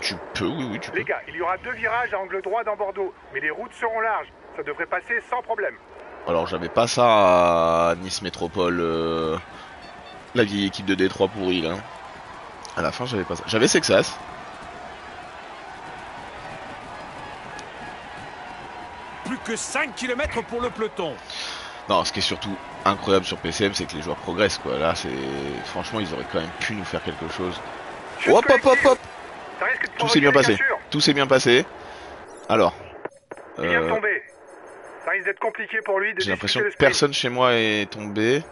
Tu peux, oui, tu peux. Les gars, il y aura 2 virages à angle droit dans Bordeaux, mais les routes seront larges. Ça devrait passer sans problème. Alors, j'avais pas ça à Nice Métropole, la vieille équipe de Détroit pourrie, là. À la fin, j'avais pas ça. J'avais Sexas. Plus que 5 km pour le peloton. Non, ce qui est surtout incroyable sur PCM, c'est que les joueurs progressent, quoi. Là, franchement, ils auraient quand même pu nous faire quelque chose. Chute Hop hop hop collective. hop. Ça risque de Tout s'est provoquer bien des passé. cassures. Tout s'est bien passé. Alors. Il vient de tomber. Ça risque d'être compliqué pour lui de J'ai l'impression disputer le que sprint. personne chez moi est tombé.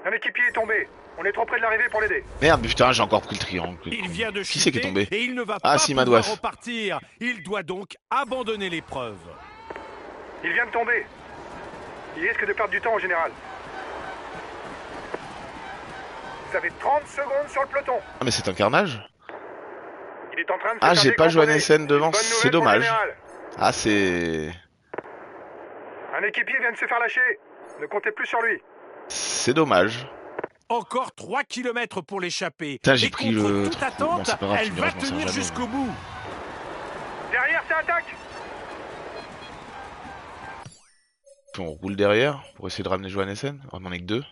Un équipier est tombé. On est trop près de l'arrivée pour l'aider. Merde, mais putain, j'ai encore pris le triangle. Il vient de Qui c'est qui est chuter tombé? et il ne va Ah, pas si, pouvoir Madouas. repartir. Il doit donc abandonner l'épreuve. Il vient de tomber. Il risque de perdre du temps en général. Vous avez 30 secondes sur le peloton. Ah, mais c'est un carnage? Il est en train de se Ah, faire j'ai pas décomposer. Johannessen devant, Bonne c'est nouvelle pour le dommage. général. Ah, c'est. Un équipier vient de se faire lâcher. Ne comptez plus sur lui. C'est dommage. Encore 3 km pour l'échapper. Putain, j'ai Et pris contre le toute trou. Bon, attente, c'est pas grave, elle tu me va verras, je m'en sers tenir jamais, jusqu'au bout. Derrière, ça attaque. Puis on roule derrière pour essayer de ramener Johannessen. On en est que 2.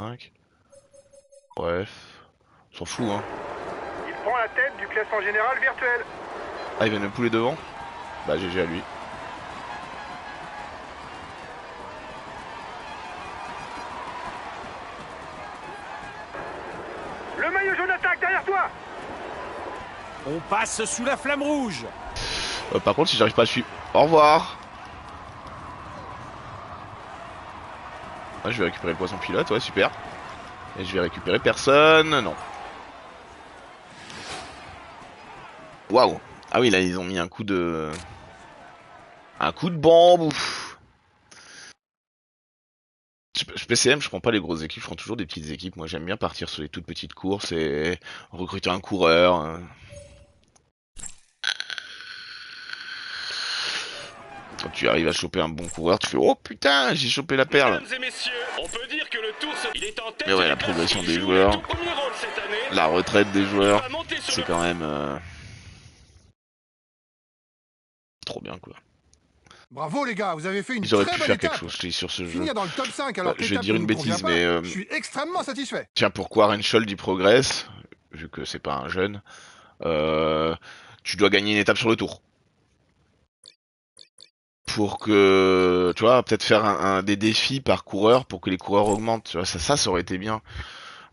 5. Bref. On s'en fout, hein. Il prend la tête du classement général virtuel. Ah, il vient de me pouler devant? Bah, GG à lui. Le maillot jaune attaque derrière toi. On passe sous la flamme rouge. Par contre, si j'arrive pas à suivre. Au revoir! Ah, je vais récupérer le poisson pilote, ouais, super. Et je vais récupérer personne, non. Waouh! Ah oui, là, ils ont mis un coup de. Un coup de bambou! PCM, je prends pas les grosses équipes, je prends toujours des petites équipes. Moi, j'aime bien partir sur les toutes petites courses et recruter un coureur. Quand tu arrives à choper un bon coureur, tu fais oh putain, j'ai chopé la perle. Mesdames et messieurs, on peut dire que le tour il est en tête. Mais ouais, du la classement. progression Il des joue joueurs. le tout premier rôle cette année. La retraite des Il joueurs, va monter sur c'est le quand même trop bien quoi. Bravo les gars, vous avez fait une Ils auraient très pu bonne faire étape. quelque chose, je te dis, sur ce jeu. Finir dans le top 5 alors Bah, que je vais l'étape dire ne une nous convient bêtise, pas, mais je suis extrêmement satisfait. tiens, pour qu'Warenschold y progresse, vu que c'est pas un jeune, tu dois gagner une étape sur le tour. Pour que, tu vois, peut-être faire des défis par coureur pour que les coureurs augmentent. Tu vois, ça aurait été bien.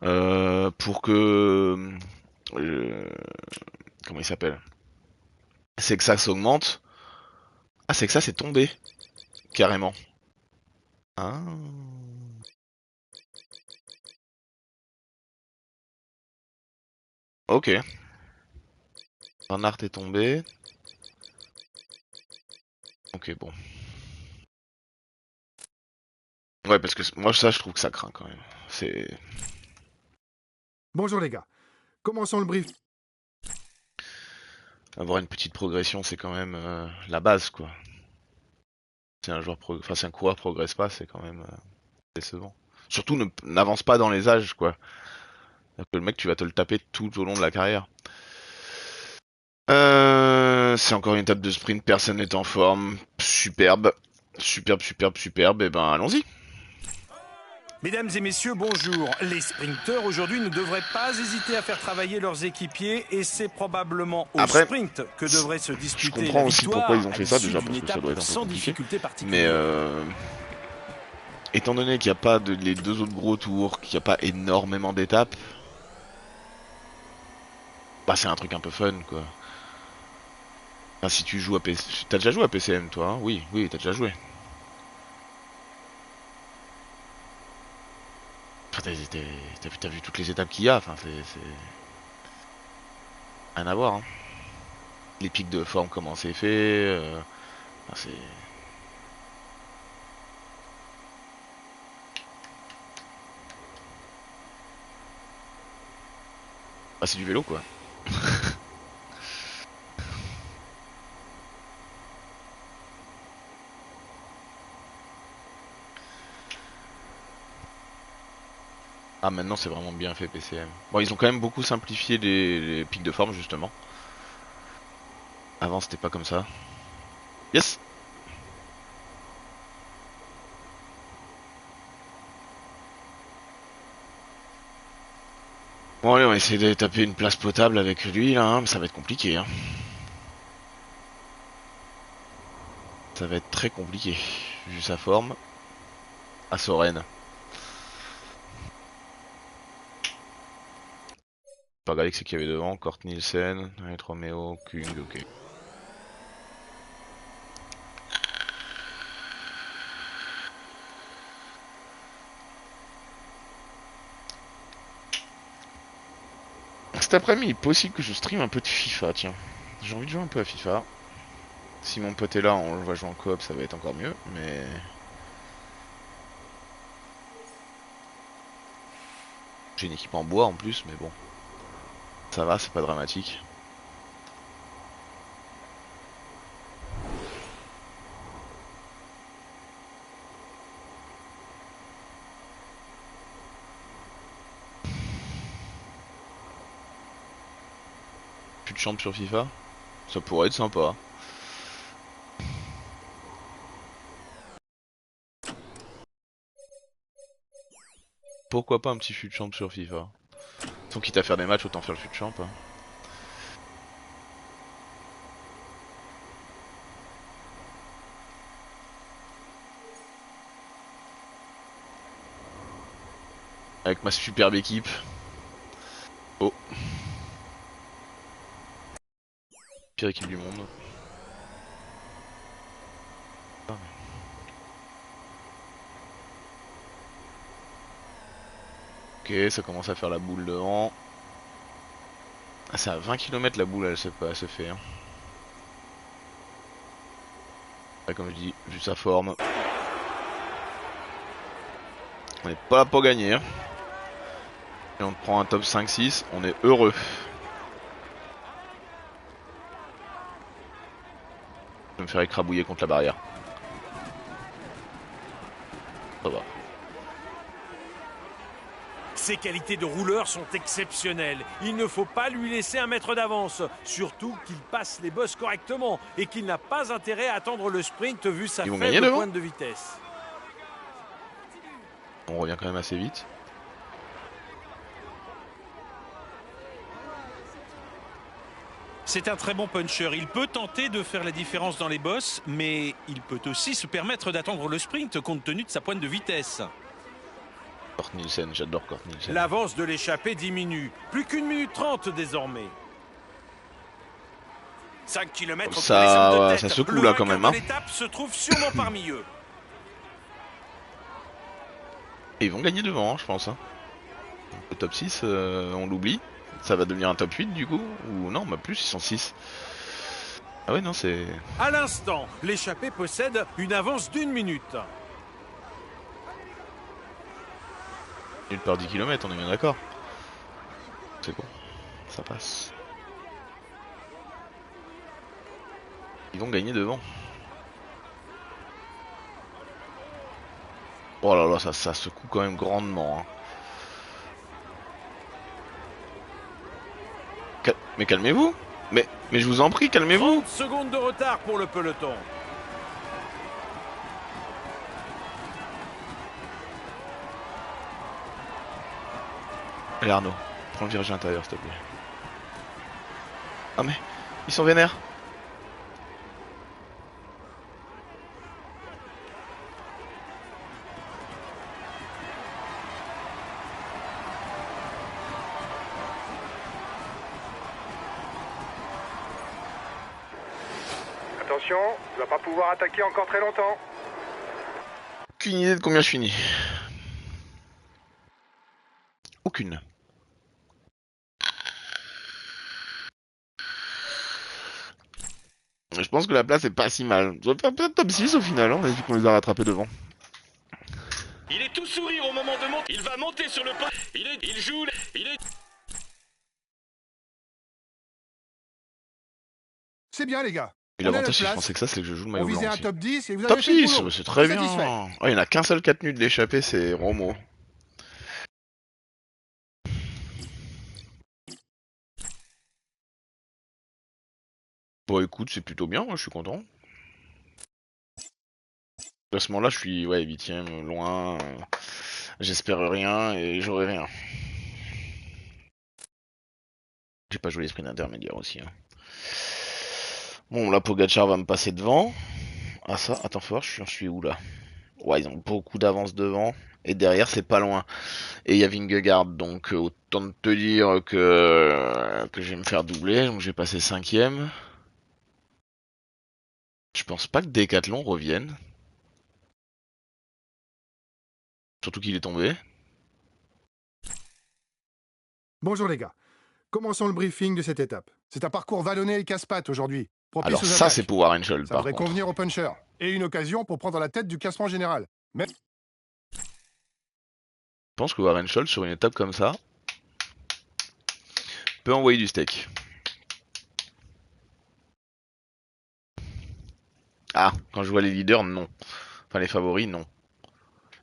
Pour que, comment il s'appelle? C'est que ça s'augmente. Ah, c'est que ça c'est tombé, carrément. Ah. Ok. Van Aert est tombé. Ok, bon. Ouais, parce que moi, ça, je trouve que ça craint quand même. C'est. Bonjour les gars, commençons le brief. Avoir une petite progression, c'est quand même la base, quoi. Si un joueur enfin, si un coureur progresse pas, c'est quand même décevant. Surtout, n'avance pas dans les âges, quoi. Le mec, tu vas te le taper tout au long de la carrière. C'est encore une étape de sprint, personne n'est en forme. Superbe. Superbe, superbe, superbe. Et ben, allons-y. Mesdames et messieurs, bonjour. Les sprinteurs aujourd'hui ne devraient pas hésiter à faire travailler leurs équipiers et c'est probablement au Après, sprint que devrait se disputer je comprends la aussi victoire pourquoi ils ont à fait ça, l'issue déjà, d'une parce que ça étape doit être un peu sans compliqué. difficulté particulière. Mais étant donné qu'il n'y a pas les deux autres gros tours, qu'il n'y a pas énormément d'étapes, bah c'est un truc un peu fun, quoi. Enfin, si tu joues à PC... T'as déjà joué à PCM, toi, hein? Oui, oui, t'as déjà joué. Enfin, t'as vu toutes les étapes qu'il y a, enfin, c'est... Rien à voir, hein. Les pics de forme, comment c'est fait, enfin, c'est... Ah, c'est du vélo, quoi. Ah, maintenant c'est vraiment bien fait PCM. Bon, ils ont quand même beaucoup simplifié les pics de forme, justement. Avant, c'était pas comme ça. Yes! Bon, allez, on va essayer de taper une place potable avec lui, là, hein, mais ça va être compliqué, hein. Ça va être très compliqué, vu sa forme. À Soren. Pas regardé que c'est qu'il y avait devant. Kort Nielsen, Romeo, Kung, ok. Cet après-midi, il est possible que je stream un peu de FIFA, tiens. J'ai envie de jouer un peu à FIFA. Si mon pote est là, on va jouer en coop, ça va être encore mieux, mais... J'ai une équipe en bois en plus, mais bon. Ça va, c'est pas dramatique. Plus de champ sur FIFA? Ça pourrait être sympa. Pourquoi pas un petit fut champ sur FIFA? Tant quitte à faire des matchs, autant faire le fut champ. Hein. Avec ma superbe équipe. Oh. Pire équipe du monde. Ok, ça commence à faire la boule devant. Ah, c'est à 20 km la boule, elle se fait. Hein. Là, comme je dis, vu sa forme. On n'est pas là pour gagner. Hein. Et on prend un top 5-6, on est heureux. Je vais me faire écrabouiller contre la barrière. Ça va. Ses qualités de rouleur sont exceptionnelles. Il ne faut pas lui laisser un mètre d'avance. Surtout qu'il passe les bosses correctement et qu'il n'a pas intérêt à attendre le sprint vu sa faible pointe de vitesse. On revient quand même assez vite. C'est un très bon puncher. Il peut tenter de faire la différence dans les bosses, mais il peut aussi se permettre d'attendre le sprint compte tenu de sa pointe de vitesse. Kort Nielsen, j'adore Kort Nielsen. L'avance de l'échappée diminue. Plus qu'une minute 30 désormais. 5 km pour les hommes de tête. Ça secoue là quand même. Hein. L'étape se trouve sûrement parmi eux. Et ils vont gagner devant, hein, je pense. Hein. Le top 6, on l'oublie. Ça va devenir un top 8 du coup. Ou non, bah plus, ils sont 6. Ah ouais, non, c'est... À l'instant, l'échappée possède une avance d'1 minute. Une par 10 km, on est bien d'accord. C'est bon, ça passe. Ils vont gagner devant. Oh là là, ça secoue quand même grandement. Hein. Mais calmez-vous. Mais je vous en prie, calmez-vous. 30 secondes de retard pour le peloton. Allez Arnaud, prends le virage intérieur s'il te plaît. Ah mais, ils sont vénères. Attention, tu vas pas pouvoir attaquer encore très longtemps. Aucune idée de combien je finis. Aucune. Je pense que la place est pas si mal. Je vais faire peut-être top 6 au final, hein, vu qu'on les a rattrapés devant. Il est tout sourire au moment de monter. Il va monter sur le pot. Il joue. C'est bien, les gars. Et l'avantage, si je pensais que ça, c'est que je joue le maillot On blanc visait un aussi. top 10 et vous Top avez fait le 6, boulot. c'est très bien. Satisfait. Oh, il n'y en a qu'un seul 4 nus de l'échappée, c'est Romo. Bon écoute, c'est plutôt bien, moi je suis content. À ce moment-là, je suis 8ème, loin. J'espère rien et j'aurai rien. J'ai pas joué les sprints intermédiaires aussi. Hein. Bon, là, Pogacar va me passer devant. Ah ça, attends fort, je suis où là? Ouais, ils ont beaucoup d'avance devant. Et derrière, c'est pas loin. Et il y a Vingegaard, donc autant te dire que je vais me faire doubler. Donc je vais passer 5ème. Je pense pas que Decathlon revienne. Surtout qu'il est tombé. Bonjour les gars. Commençons le briefing de cette étape. C'est un parcours vallonné et casse-patte aujourd'hui, propice Alors aux ça, c'est attaques. pour Warren Scholl, Ça par devrait contre. convenir aux punchers. Et une occasion pour prendre la tête du classement général. Mais Je pense que Warren Scholl, sur une étape comme ça, peut envoyer du steak. Ah, quand je vois les leaders, non. Enfin, les favoris, non.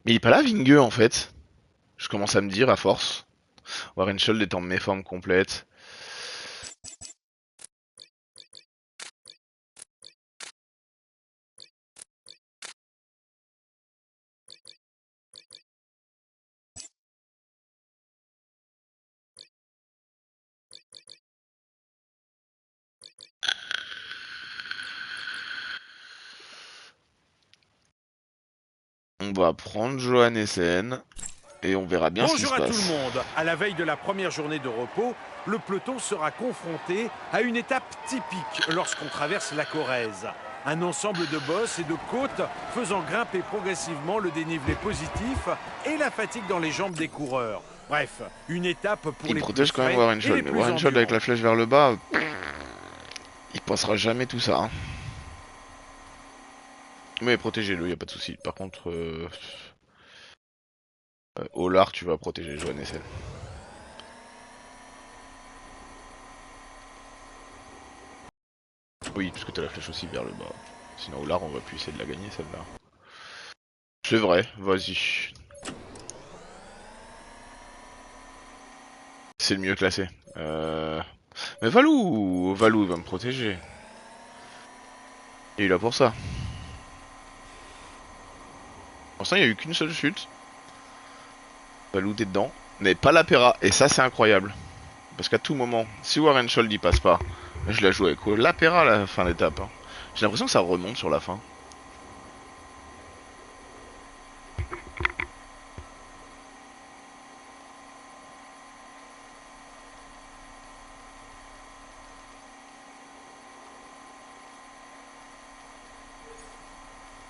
Mais il est pas là, Vingue, en fait. Je commence à me dire, à force. Warren Scholl est en méforme complète. On va prendre Johannessen. Et on verra bien ce qui se Bonjour à tout le passe. monde. À la veille de la première journée de repos, le peloton sera confronté à une étape typique lorsqu'on traverse la Corrèze. Un ensemble de bosses et de côtes faisant grimper progressivement le dénivelé positif et la fatigue dans les jambes des coureurs. Bref, une étape pour Il les protège plus quand même frais Warren et Scholl. les Mais plus Warren Scholl avec endurants. la flèche vers le bas, il passera jamais tout ça. Hein. Mais protégez-le, y a pas de souci. Par contre, Olar, tu vas protéger Johannessen. Oui, parce que t'as la flèche aussi vers le bas. Sinon, Olar, on va plus essayer de la gagner celle-là. C'est vrai, vas-y. C'est le mieux classé. Mais Valou, il va me protéger. Il est là pour ça. Pour l'instant, il n'y a eu qu'une seule chute. Valou, t'es dedans. Mais pas la Pera. Et ça, c'est incroyable. Parce qu'à tout moment, si Warren Scholl n'y passe pas, je la joue avec la Pera à la fin d'étape. Hein. J'ai l'impression que ça remonte sur la fin.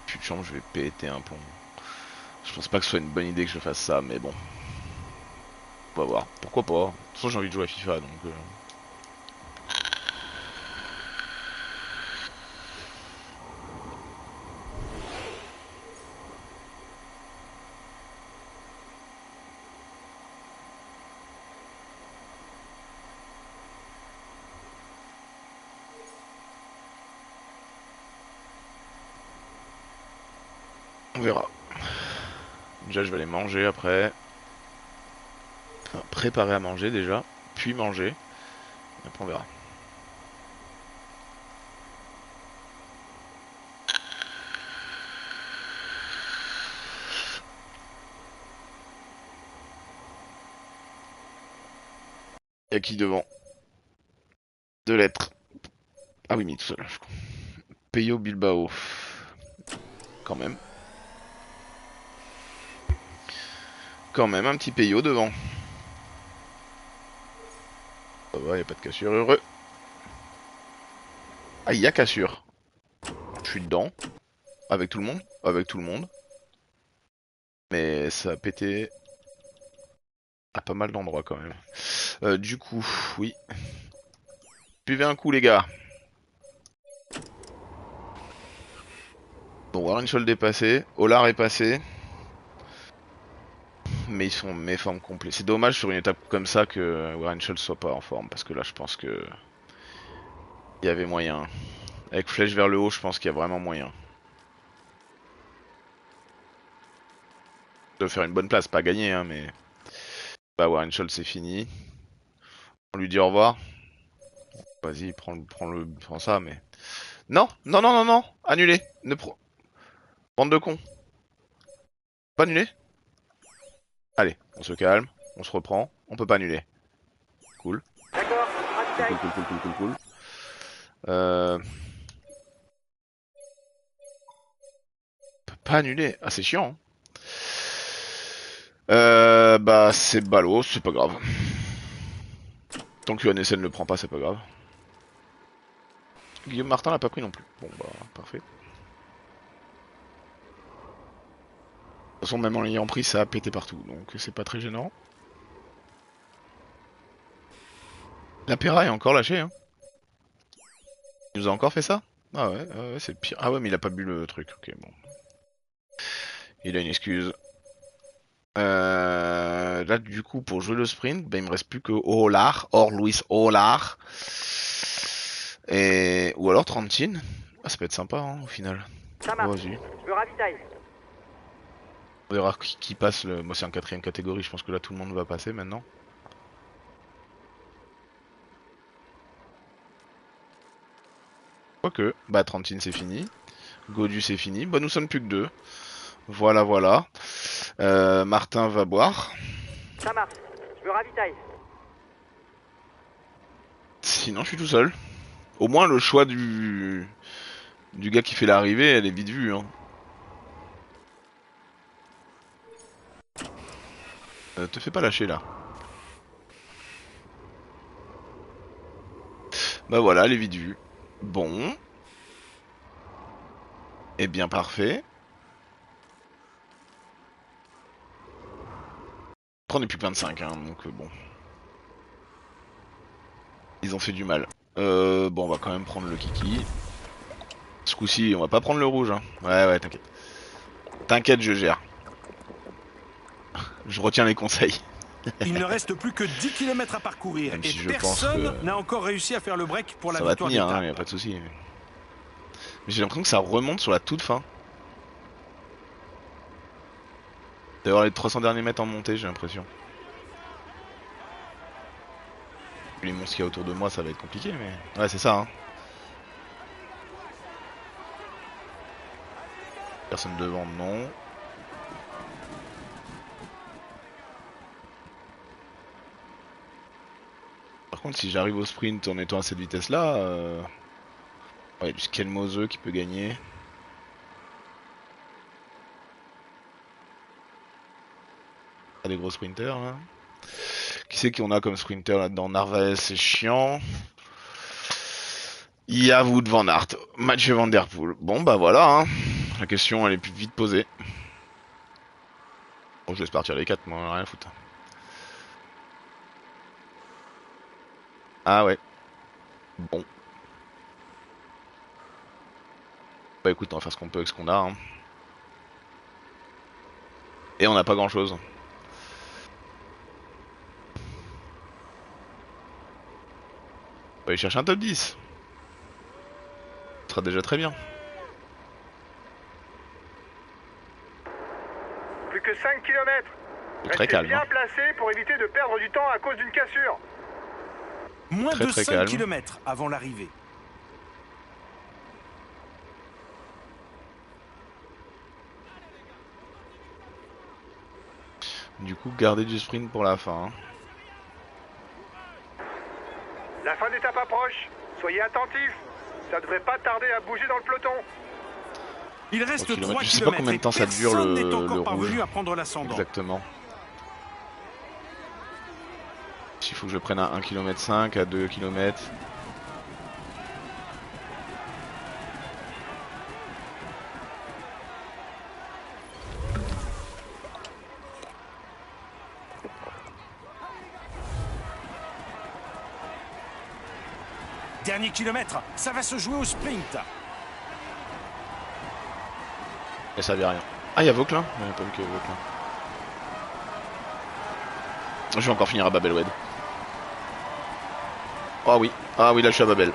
Plus de chance, je vais péter un pont. Je pense pas que ce soit une bonne idée que je fasse ça, mais bon. On va voir. Pourquoi pas. De toute façon, j'ai envie de jouer à FIFA, donc... On verra. Déjà, je vais aller manger après. Enfin, préparer à manger déjà. Puis manger. Et après, on verra. Y'a qui devant? 2 lettres. Ah oui, mis tout seul. Peyo Bilbao. Quand même. Quand même, un petit Peyo devant. Ça va, y'a pas de cassure, heureux. Ah, y'a cassure. Je suis dedans. Avec tout le monde. Avec tout le monde. Mais ça a pété à pas mal d'endroits quand même. Du coup, oui. Buvez un coup les gars. Bon, Warren Scholl est passé. Olar est passé. Mais ils sont méformes complets. C'est dommage sur une étape comme ça que Warren Scholl soit pas en forme. Parce que là, je pense que... il y avait moyen. Avec flèche vers le haut, je pense qu'il y a vraiment moyen. De faire une bonne place, pas gagner, hein, mais... Bah, Warren Scholl, c'est fini. On lui dit au revoir. Vas-y, prends ça, mais... Non, non, non, non, non, annulé. Bande de cons. Pas annulé. Allez, on se calme, on se reprend, on peut pas annuler. Cool. D'accord, ravitaille. Cool. Pas annulé. Ah, c'est chiant. Hein. Bah, c'est ballot, c'est pas grave. Tant que UNSN ne le prend pas, c'est pas grave. Guillaume Martin l'a pas pris non plus. Bon, bah, parfait. De toute façon, même en l'ayant pris, ça a pété partout, donc c'est pas très gênant. La Pera est encore lâché, hein. Il nous a encore fait ça? Ah ouais, c'est le pire. Ah ouais, mais il a pas bu le truc, ok, bon. Il a une excuse. Là, du coup, pour jouer le sprint, ben, il me reste plus que Olar, or Luis Olar. Et... Ou alors Trentine. Ah, ça peut être sympa, hein, au final. Ça marche. Vas-y. Je me ravitaille. On verra qui passe. Moi, c'est en 4ème catégorie. Je pense que là, tout le monde va passer maintenant. Quoique. Bah, Trentine, c'est fini. Godu, c'est fini. Bah, nous sommes plus que 2. Voilà, voilà. Martin va boire. Ça marche. Je me ravitaille. Sinon, je suis tout seul. Au moins, le choix du gars qui fait l'arrivée, elle est vite vue. Hein. Te fais pas lâcher là. Bah voilà, elle est vite vue. Bon. Eh bien, parfait. Après, on est plus plein de 5, hein, donc bon. Ils ont fait du mal. Bon, on va quand même prendre le kiki. Ce coup-ci, on va pas prendre le rouge. Hein. Ouais, t'inquiète. T'inquiète, je gère. Je retiens les conseils. Il ne reste plus que 10 km à parcourir Même et si je personne pense que n'a encore réussi à faire le break pour la ça va victoire tenir, d'étape. hein, y a pas de souci. Mais j'ai l'impression que ça remonte sur la toute fin. D'ailleurs, les 300 derniers mètres en montée, j'ai l'impression. Les monstres qu'il y a autour de moi, ça va être compliqué, mais... Ouais, c'est ça, hein. Personne devant, non. Par contre, si j'arrive au sprint en étant à cette vitesse-là... Ouais, du Skelmose qui peut gagner. Pas des gros sprinters, là. Qui c'est qu'on a comme sprinter là-dedans? Narvaez, c'est chiant. Il y a Wout van Aert, Mathieu Van Der Poel. Bon bah voilà, hein. La question elle est plus vite posée. Bon, je laisse partir les 4, moi, rien à foutre. Ah ouais. Bon. Bah écoute, on va faire ce qu'on peut avec ce qu'on a. Hein. Et on n'a pas grand chose. On va aller chercher un top 10. Ce sera déjà très bien. Plus que 5 km. Très Restez calme. bien Hein. placé pour éviter de perdre du temps à cause d'une cassure. Moins Très, de très 5 calme. km avant l'arrivée. Du coup, garder du sprint pour la fin. Hein. La fin d'étape approche. Soyez attentifs. Ça devrait pas tarder à bouger dans le peloton. Il reste 3 km. Je sais pas combien de temps ça dure Personne n'est le encore parvenu rouge. à prendre l'ascendant. Exactement. S'il faut que je prenne à 1,5 km, à 2 km. Dernier kilomètre, ça va se jouer au sprint. Et ça vient rien. Ah, il y a Vauclin? Ouais, pas vu qu'il y avait Vauclin. Je vais encore finir à Babelwed. Ah oui, là je suis à Babel.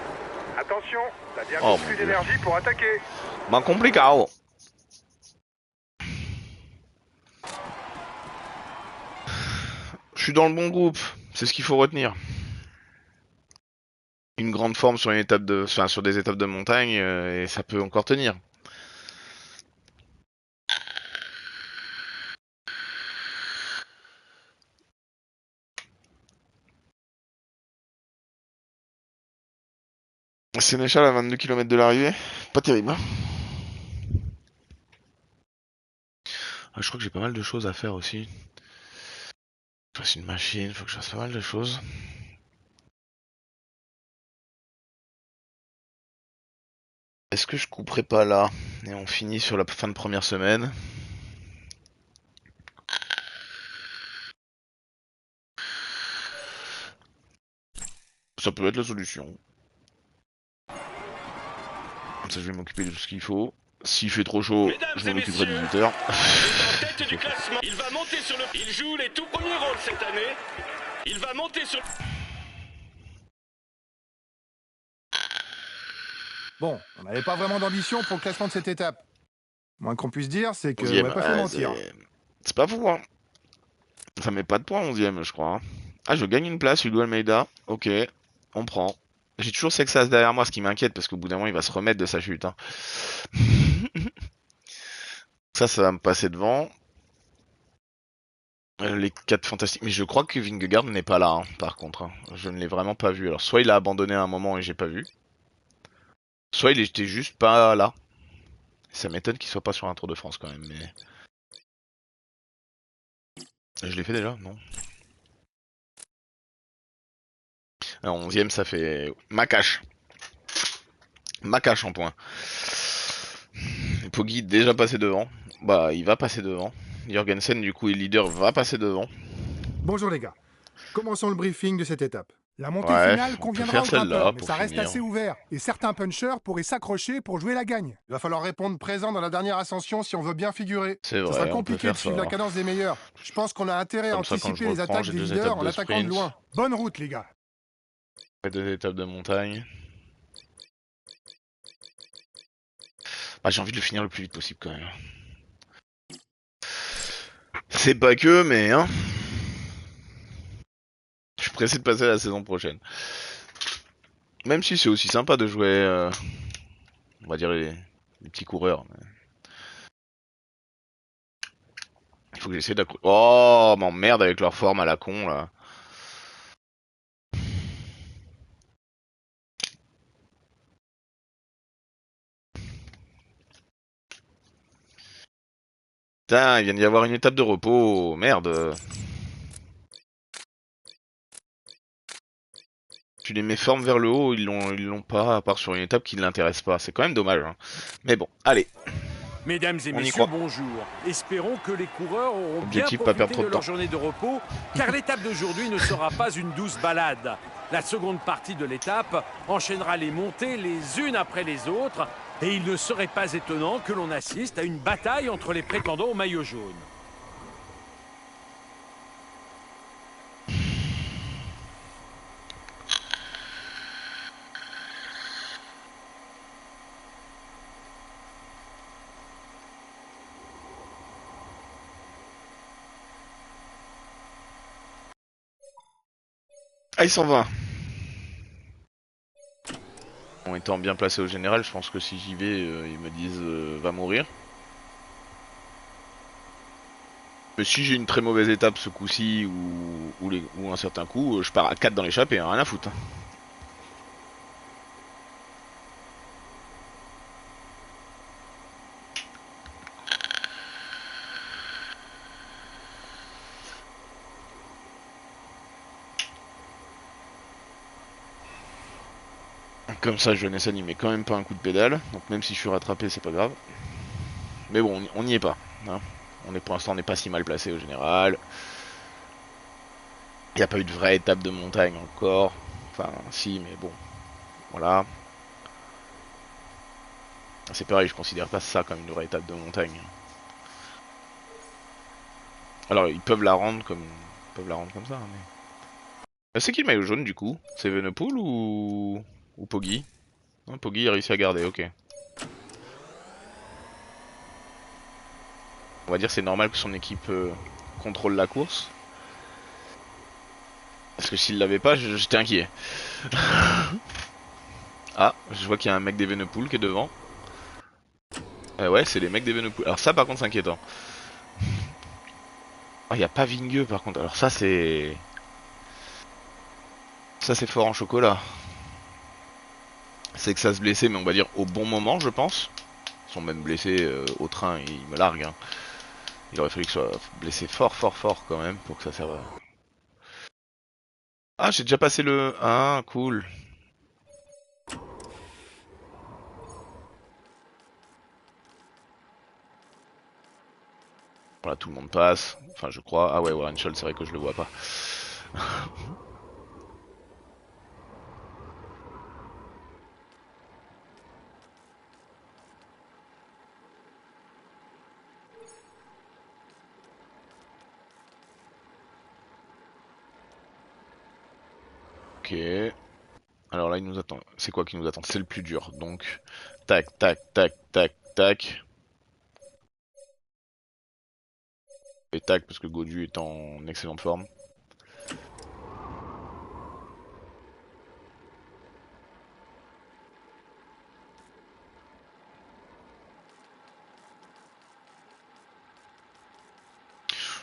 Attention, t'as bien Oh, plus mon Dieu. d'énergie pour attaquer. Man complicado. Je suis dans le bon groupe, c'est ce qu'il faut retenir. Une grande forme sur une étape de, enfin, sur des étapes de montagne et ça peut encore tenir. Sénéchal à 22 km de l'arrivée, pas terrible. Hein. Ah, je crois que j'ai pas mal de choses à faire aussi. Faut que je fasse une machine, faut que je fasse pas mal de choses. Est-ce que je couperai pas là et on finit sur la fin de première semaine? Ça peut être la solution. Comme ça je vais m'occuper de tout ce qu'il faut. S'il fait trop chaud, Mesdames je m'en et occuperai messieurs, 18h. il est en tête du classement. Il va monter sur le... Il joue les tout premiers rôles cette année. Il va monter sur... Bon, on n'avait pas vraiment d'ambition pour le classement de cette étape. Moins qu'on puisse dire, c'est que 11ème, on va pas fait mentir. c'est pas fou, hein. Ça met pas de points 11ème, je crois. Hein. Ah, je gagne une place, Hugo Almeida. Ok, on prend. J'ai toujours Sexas derrière moi, ce qui m'inquiète, parce qu'au bout d'un moment, il va se remettre de sa chute. Hein. Ça va me passer devant. Les 4 fantastiques. Mais je crois que Vingegaard n'est pas là, hein, par contre. Hein. Je ne l'ai vraiment pas vu. Alors, soit il a abandonné à un moment et j'ai pas vu. Soit il était juste pas là. Ça m'étonne qu'il soit pas sur un Tour de France quand même, mais... Je l'ai fait déjà, non? Alors, 11ème, ça fait... Makache. Makache en point. Poggi déjà passé devant. Bah, il va passer devant. Jorgensen, du coup, est leader, va passer devant. Bonjour les gars. Commençons le briefing de cette étape. La montée Ouais, finale on peut conviendra faire aux celle-là grimpeurs, mais pour ça reste finir. assez ouvert. Et certains punchers pourraient s'accrocher pour jouer la gagne. Il va falloir répondre présent dans la dernière ascension si on veut bien figurer. C'est Ça vrai, sera on peut compliqué faire de suivre ça. la cadence des meilleurs. Je pense qu'on a intérêt à Comme ça, quand anticiper je les reprends, attaques j'ai des 2 leaders étapes en de attaquant de sprint. loin. Bonne route les gars. 2 étapes de montagne. Bah, j'ai envie de le finir le plus vite possible quand même. C'est pas que, mais hein. Je suis pressé de passer à la saison prochaine. Même si c'est aussi sympa de jouer, on va dire les petits coureurs. Mais... Il faut que j'essaie d'accrocher. Oh, m'emmerde avec leur forme à la con là. Putain, il vient d'y avoir une étape de repos. Merde. Tu les mets forme vers le haut, ils l'ont pas, à part sur une étape qui ne l'intéresse pas. C'est quand même dommage. Hein. Mais bon, allez. Mesdames et On y messieurs, croit. bonjour. Espérons que les coureurs auront Objectif, bien pas perdre profité trop de de leur temps. journée de repos, car l'étape d'aujourd'hui ne sera pas une douce balade. La seconde partie de l'étape enchaînera les montées les unes après les autres, et il ne serait pas étonnant que l'on assiste à une bataille entre les prétendants au maillot jaune. Ah, il s'en va. En étant bien placé au général, je pense que si j'y vais, ils me disent va mourir. Mais si j'ai une très mauvaise étape ce coup-ci ou un certain coup, je pars à 4 dans l'échappée, hein, rien à foutre. Hein. Comme ça, Johannesson il met quand même pas un coup de pédale, donc même si je suis rattrapé, c'est pas grave. Mais bon, on n'y est pas. Hein. Pour l'instant, on n'est pas si mal placé au général. Il n'y a pas eu de vraie étape de montagne encore. Enfin, si, mais bon. Voilà. C'est pareil, je considère pas ça comme une vraie étape de montagne. Alors, ils peuvent la rendre comme ça. Mais... C'est qui le maillot jaune du coup? C'est Evenepoel ou Poggi? Non, Poggi a réussi à garder, ok. On va dire c'est normal que son équipe contrôle la course. Parce que s'il l'avait pas, j'étais inquiet. Ah, je vois qu'il y a un mec d'Evenepoel qui est devant. Ouais, c'est les mecs d'Evenepoel. Alors ça par contre c'est inquiétant. Ah, il y a pas Vingue par contre. Alors ça c'est... Ça c'est fort en chocolat. C'est que ça se blessait, mais on va dire au bon moment je pense. Ils sont même blessés au train, ils me larguent. Hein. Il aurait fallu que je sois blessé fort quand même pour que ça serve à... Ah, j'ai déjà passé le... Ah, cool. Voilà, tout le monde passe. Enfin, je crois. Ah ouais, Warren Scholl, c'est vrai que je le vois pas. Ok. Alors là, il nous attend. C'est quoi qui nous attend? C'est le plus dur. Donc, tac, tac, tac, tac, tac. Et tac, parce que Godu est en excellente forme.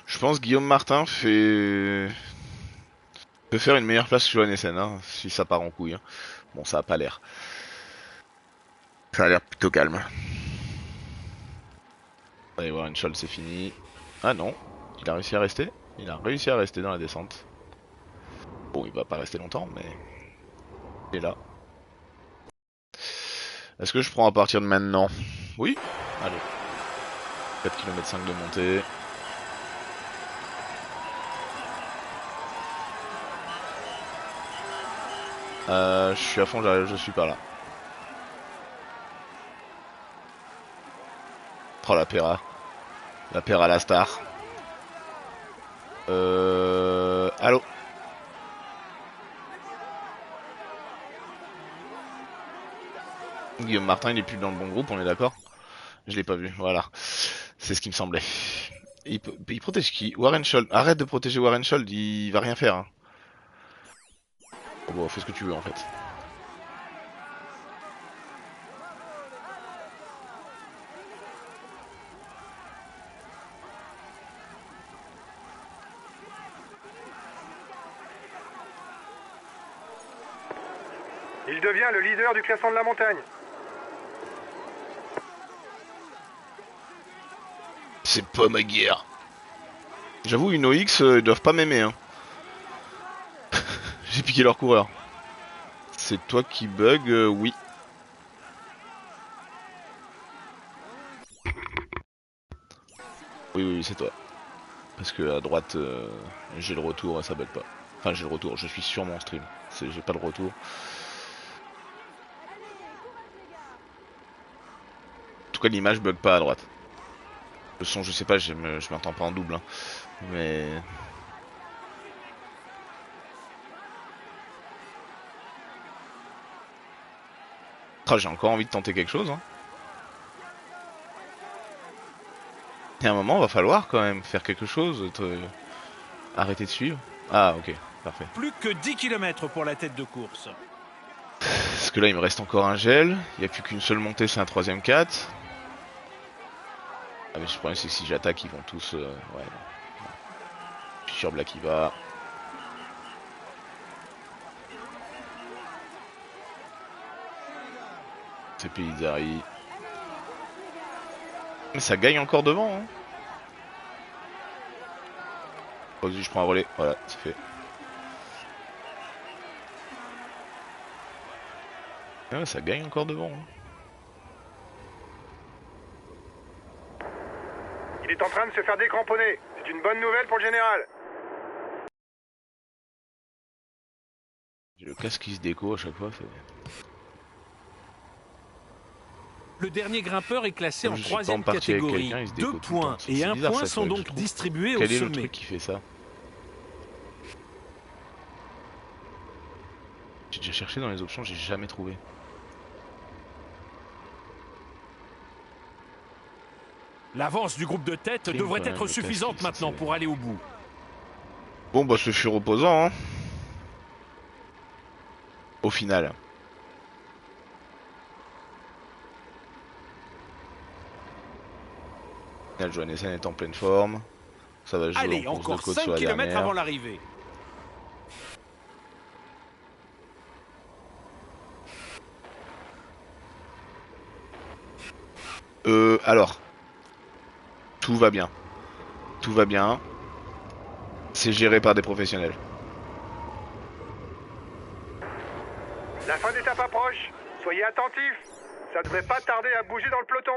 Je pense que Guillaume Martin peut faire une meilleure place que Johan Essen, hein, si ça part en couille. Hein. Bon, ça a pas l'air. Ça a l'air plutôt calme. Allez, Warren Scholl, c'est fini. Ah non, il a réussi à rester. Il a réussi à rester dans la descente. Bon, il va pas rester longtemps, mais il est là. Est-ce que je prends à partir de maintenant? Oui. Allez. 4 km 5 de montée. Je suis à fond, je suis pas là. Oh la Pera. La Pera la star. Allô. Guillaume Martin, il est plus dans le bon groupe, on est d'accord? Je l'ai pas vu, voilà. C'est ce qui me semblait. Il protège qui? Warren Scholl. Arrête de protéger Warren Scholl, il va rien faire. Hein. Bon, fais ce que tu veux en fait. Il devient le leader du classement de la montagne. C'est pas ma guerre. J'avoue, une OX, ils doivent pas m'aimer. Hein. J'ai piqué leur coureur. C'est toi qui bug, oui. Oui, c'est toi. Parce que à droite, j'ai le retour, ça bug pas. Enfin, j'ai le retour, je suis sur mon stream. J'ai pas le retour. En tout cas, l'image bug pas à droite. Le son, je sais pas, je m'entends pas en double. Hein. Mais... Ah, j'ai encore envie de tenter quelque chose. Hein. Il y a un moment, va falloir quand même faire quelque chose. Arrêter de suivre. Ah, ok, parfait. Plus que 10 km pour la tête de course. Parce que là, il me reste encore un gel. Il n'y a plus qu'une seule montée, c'est un 3ème 4. Ah, mais le problème, c'est que si j'attaque, ils vont tous... ouais, non. Je suis sur Black qui va. C'est Pellizzari. Mais ça gagne encore devant. Hein. Vas-y, je prends un relais. Voilà, c'est fait. Ah, ça gagne encore devant. Hein. Il est en train de se faire décramponner. C'est une bonne nouvelle pour le général. J'ai le casque qui se déco à chaque fois. Le dernier grimpeur est classé en Je suis pas 3ème parti avec catégorie. quelqu'un, il se 2 déco tout le points temps. et C'est 1 bizarre, point ça, sont faudrait que je donc trouve. distribués au Quel est le sommet. truc qui fait ça? J'ai déjà cherché dans les options, j'ai jamais trouvé. L'avance du groupe de tête Crime, devrait quand même, être le suffisante casque, maintenant c'est- pour aller au bout. Bon bah ce fut reposant hein. Au final. Johannessen est en pleine forme. Ça va jouer Allez, en course encore de côte 5 sur la km dernière. avant l'arrivée. Alors. Tout va bien. Tout va bien. C'est géré par des professionnels. La fin d'étape approche. Soyez attentifs. Ça devrait pas tarder à bouger dans le peloton.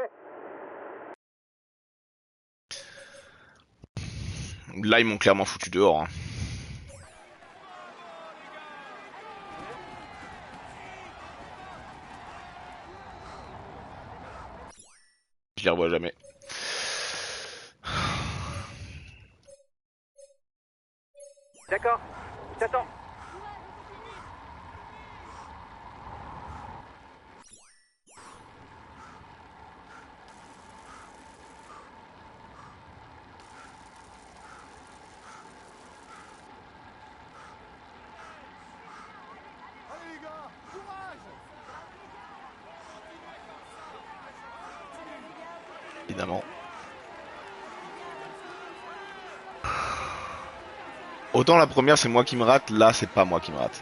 Là, ils m'ont clairement foutu dehors. Hein. Je les revois jamais. D'accord. T'attends. Allez les gars, courage! Évidemment. Autant la première c'est moi qui me rate, là c'est pas moi qui me rate.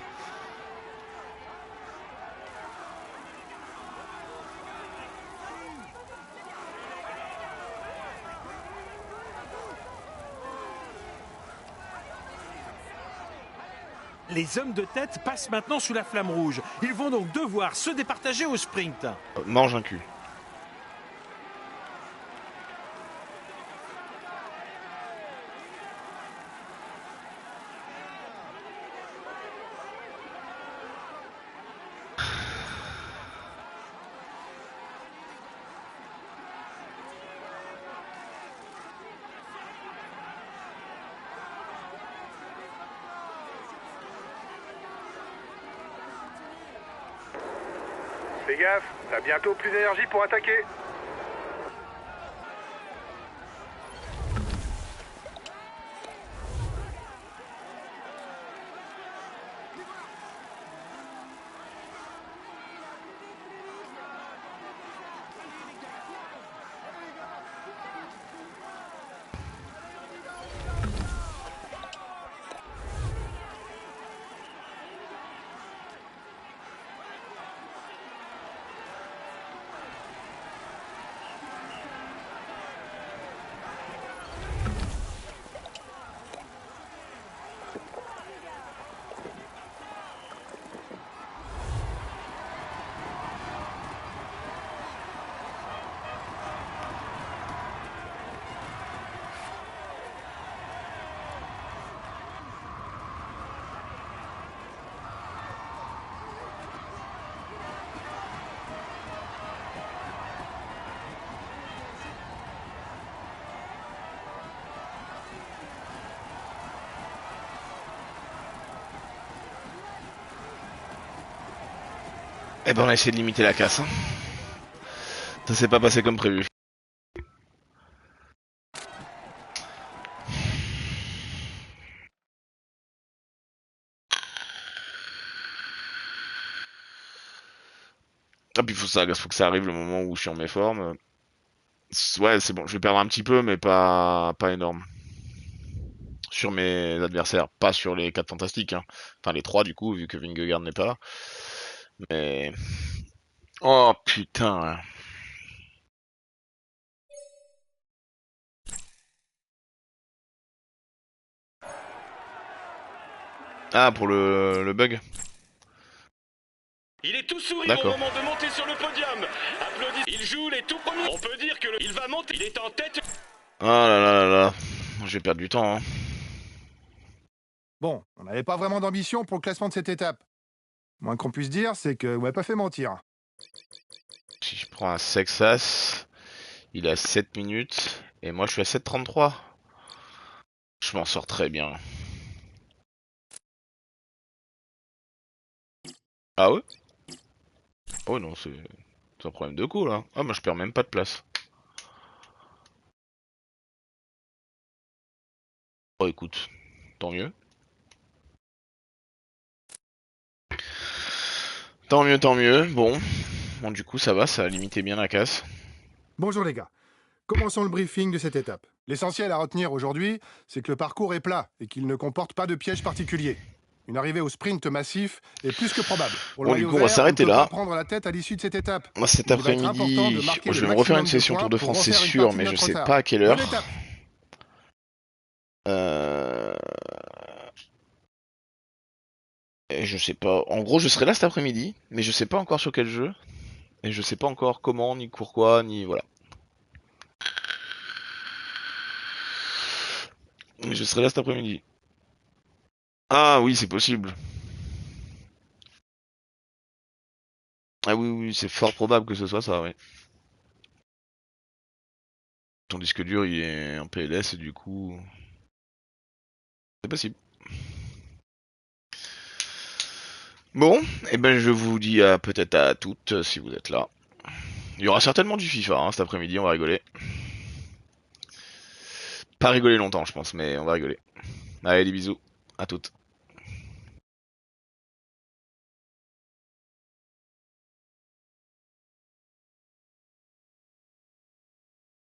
Les hommes de tête passent maintenant sous la flamme rouge. Ils vont donc devoir se départager au sprint. Mange un cul. Fais gaffe, t'as bientôt plus d'énergie pour attaquer. Eh ben on a essayé de limiter la casse. Hein. Ça s'est pas passé comme prévu. Ah puis faut que ça arrive le moment où je suis en mes formes. Ouais c'est bon, je vais perdre un petit peu mais pas énorme. Sur mes adversaires, pas sur les 4 fantastiques. Hein. Enfin les 3 du coup vu que Vingegaard n'est pas là. Mais... Oh putain. Ah pour le bug. Il est tout sourire au D'accord. moment de monter sur le podium. Applaudissez. Il joue les tout premiers. On peut dire que il va monter. Il est en tête. Ah là là là là. Je vais perdre du temps. Hein. Bon, on n'avait pas vraiment d'ambition pour le classement de cette étape. Le moins qu'on puisse dire, c'est que vous m'avez pas fait mentir. Si je prends un Sexas, il est à 7 minutes. Et moi je suis à 7,33. Je m'en sors très bien. Ah ouais? Oh non, c'est un problème de coup là. Ah moi je perds même pas de place. Oh écoute, tant mieux. Tant mieux, tant mieux. Bon du coup ça va, ça a limité bien la casse. Bonjour les gars. Commençons le briefing de cette étape. L'essentiel à retenir aujourd'hui, c'est que le parcours est plat et qu'il ne comporte pas de piège particulier. Une arrivée au sprint massif est plus que probable. Pour le Bon du maillot coup on va vert, s'arrêter ne peut là. pas prendre la tête à l'issue de cette étape. Moi cet Il va être important après-midi, de marquer je le vais me refaire maximum une de session points Tour de pour France c'est refaire une sûr, partie de mais je notre sais retard. pas à quelle heure. Bonne étape. Euh... Et je sais pas. En gros, je serai là cet après-midi, mais je sais pas encore sur quel jeu. Et je sais pas encore comment, ni pourquoi, ni voilà. Mais je serai là cet après-midi. Ah oui, c'est possible. Ah oui, oui, c'est fort probable que ce soit ça, oui. Ton disque dur, il est en PLS et du coup... C'est possible. Bon, et ben je vous dis peut-être à toutes si vous êtes là. Il y aura certainement du FIFA hein, cet après-midi, on va rigoler. Pas rigoler longtemps, je pense, mais on va rigoler. Allez, des bisous. À toutes.